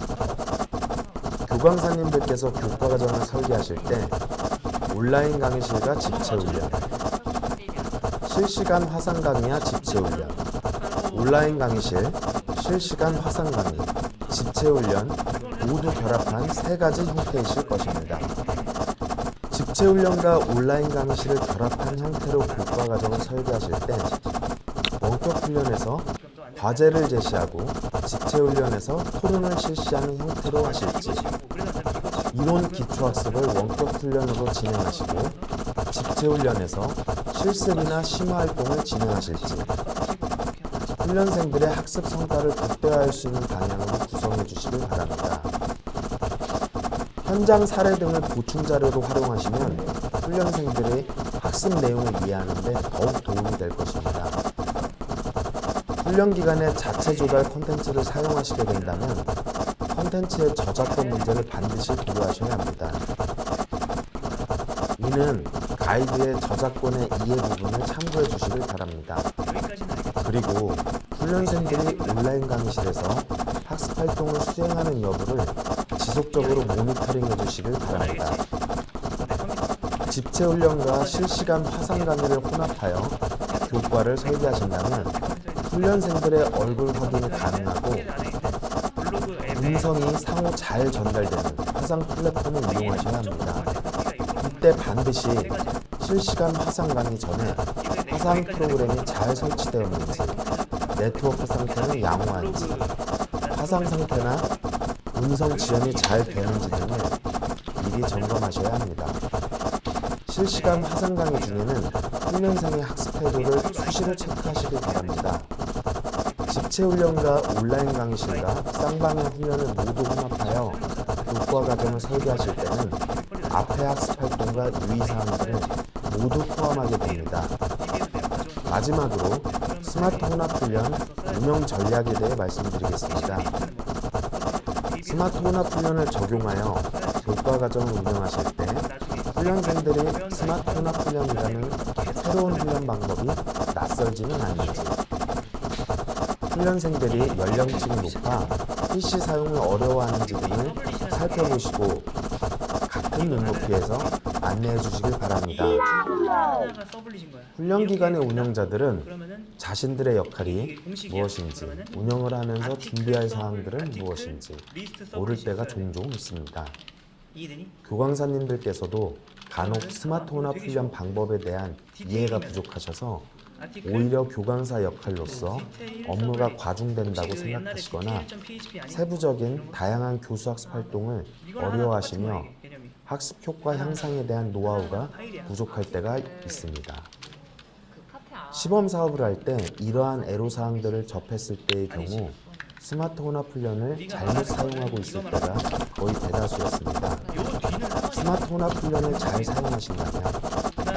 교강사님들께서 교과 과정을 설계하실 때 온라인 강의실과 집체훈련, 실시간 화상 강의와 집체훈련, 온라인 강의실, 실시간 화상 강의, 집체훈련 모두 결합한 세 가지 형태이실 것입니다. 집체훈련과 온라인 강의실을 결합한 형태로 교과 과정을 설계하실 때 원격 훈련에서 과제를 제시하고 집체훈련에서 토론을 실시하는 형태로 하실지, 이론 기초학습을 원격 훈련으로 진행하시고 집체훈련에서 실습이나 심화 활동을 진행하실지, 훈련생들의 학습 성과를 극대화할 수 있는 방향으로 구성해 주시길 바랍니다. 현장 사례 등을 보충 자료로 활용하시면 훈련생들의 학습 내용을 이해하는 데 더욱 도움이 될 것입니다. 훈련 기간에 자체 조달 콘텐츠를 사용하시게 된다면 콘텐츠의 저작권 문제를 반드시 고려하셔야 합니다. 이는 가이드의 저작권의 이해 부분을 참고해 주시길 바랍니다. 그리고 훈련생들이 온라인 강의실에서 학습 활동을 수행하는 여부를 지속적으로 모니터링해 주시길 바랍니다. 집체훈련과 실시간 화상 강의를 혼합하여 교과를 설계하신다면 훈련생들의 얼굴 확인이 가능하고 음성이 상호 잘 전달되는 화상 플랫폼을 이용하셔야 합니다. 이때 반드시 실시간 화상 강의 전에 화상 프로그램이 잘 설치되었는지, 네트워크 상태는 양호한지, 화상 상태나 음성 지연이 잘 되는지 등을 미리 점검하셔야 합니다. 실시간 화상 강의 중에는 훈련생의 학습 태도를 수시로 체크하시길 바랍니다. 집체훈련과 온라인 강의실과 쌍방향 훈련을 모두 혼합하여 교과 과정을 설계하실 때는 앞의 학습 활동과 유의사항들을 모두 포함하게 됩니다. 마지막으로 스마트 혼합 훈련 운영 전략에 대해 말씀드리겠습니다. 스마트 혼합 훈련을 적용하여 교과 과정을 운영하실 때 훈련생들이 스마트 혼합 훈련이라는 새로운 훈련 방법이 낯설지는 않는지, 훈련생들이 연령층이 높아 PC 사용을 어려워하는지 등을 살펴보시고 같은 눈높이에서 안내해 주시길 바랍니다. 하나가 서블릿인 거야. 훈련 기간의 이렇게 운영자들은 그러면은 자신들의 역할이 이게 공식이야. 무엇인지, 그러면은 운영을 하면서 아티클 준비할 서블, 사항들은 아티클, 무엇인지 리스트 모를 서블릿이 때가 있어야 돼. 종종 있습니다. 이해되니? 교광사님들께서도 간혹 그러면은 스마트호나 되게 훈련 쉬워. 방법에 대한 이해가 부족하셔서 아티클 오히려 교광사 역할로서 디테일 업무가 서블릿. 과중된다고 혹시 그 옛날에 생각하시거나 detail.php 아니? 세부적인 이런 거? 다양한 교수 학습 활동을 이거랑 하나 똑같은 어려워하시며 거야, 이게, 개념이. 학습 효과 향상에 대한 노하우가 파일이야. 부족할 때가 있습니다. 그 카페 시범 사업을 할 때 이러한 애로사항들을 접했을 때의 경우 스마트호나 훈련을 잘못 사용하고 있을 때가 거의 대다수였습니다. 요 뒤는 상관이 스마트호나 훈련을 잘 사용하신다면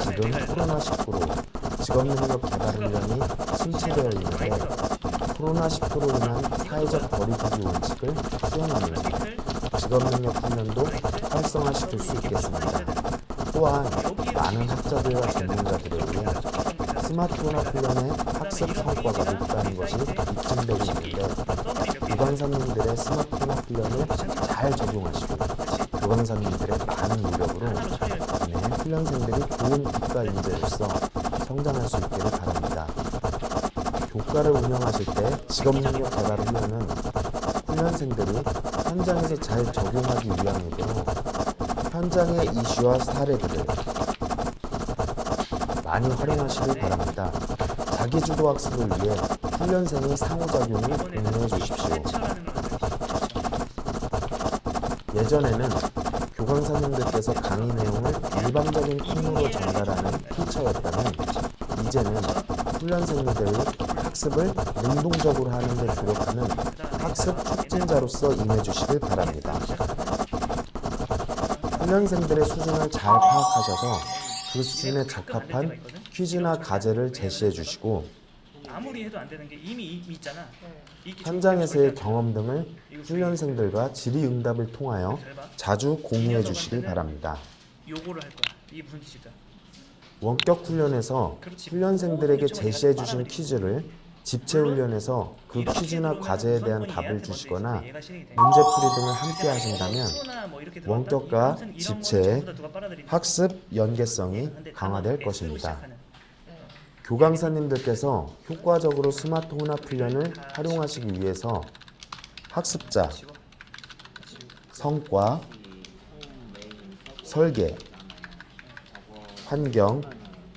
지금 코로나19로 직업능력 개발 훈련이 순치되어 있는데 코로나19로 인한 사회적 거리두기 원칙을 수행하면서 직업능력 훈련도 활성화시킬 수 있겠습니다. 또한 많은 학자들과 전문가들에 의해 스마트호나 훈련의 학습 성과가 높다는 것이 입증되고 있는데 교광사님들의 스마트호나 훈련을 잘 적용하시고 교광사님들의 많은 노력으로 인해 훈련생들이 좋은 국가 인재로서 성장할 수 있기를 바랍니다. 교과를 운영하실 때 직업능력 개발 훈련은 훈련생들이 현장에서 잘 적용하기 위함이므로 현장의 이슈와 사례들을 많이 활용하시길 바랍니다. 자기주도 학습을 위해 훈련생의 상호작용을 공유해 주십시오. 예전에는 교광사님들께서 강의 내용을 일반적인 통로로 전달하는 티처였다면 이제는 훈련생들의 학습을 능동적으로 하는 데 주력하는 학습 촉진자로서 임해 주시길 바랍니다. 훈련생들의 수준을 잘 파악하셔서 그 수준에 적합한 퀴즈나 과제를 제시해 주시고 아무리 해도 안 되는 게 이미 있잖아. 현장에서의 경험 등을 훈련생들과 질의응답을 통하여 자주 공유해 주시길 바랍니다. 요거를 할 거야. 이게 무슨 뜻일까? 원격 훈련에서 훈련생들에게 제시해 주신 퀴즈를 집체 훈련에서 그 퀴즈나 과제에 대한 답을 주시거나 문제풀이 등을 함께 하신다면 원격과 집체의 학습 연계성이 강화될 것입니다. 교광사님들께서 효과적으로 스마트호나 훈련을 활용하시기 위해서 학습자, 성과, 설계, 환경,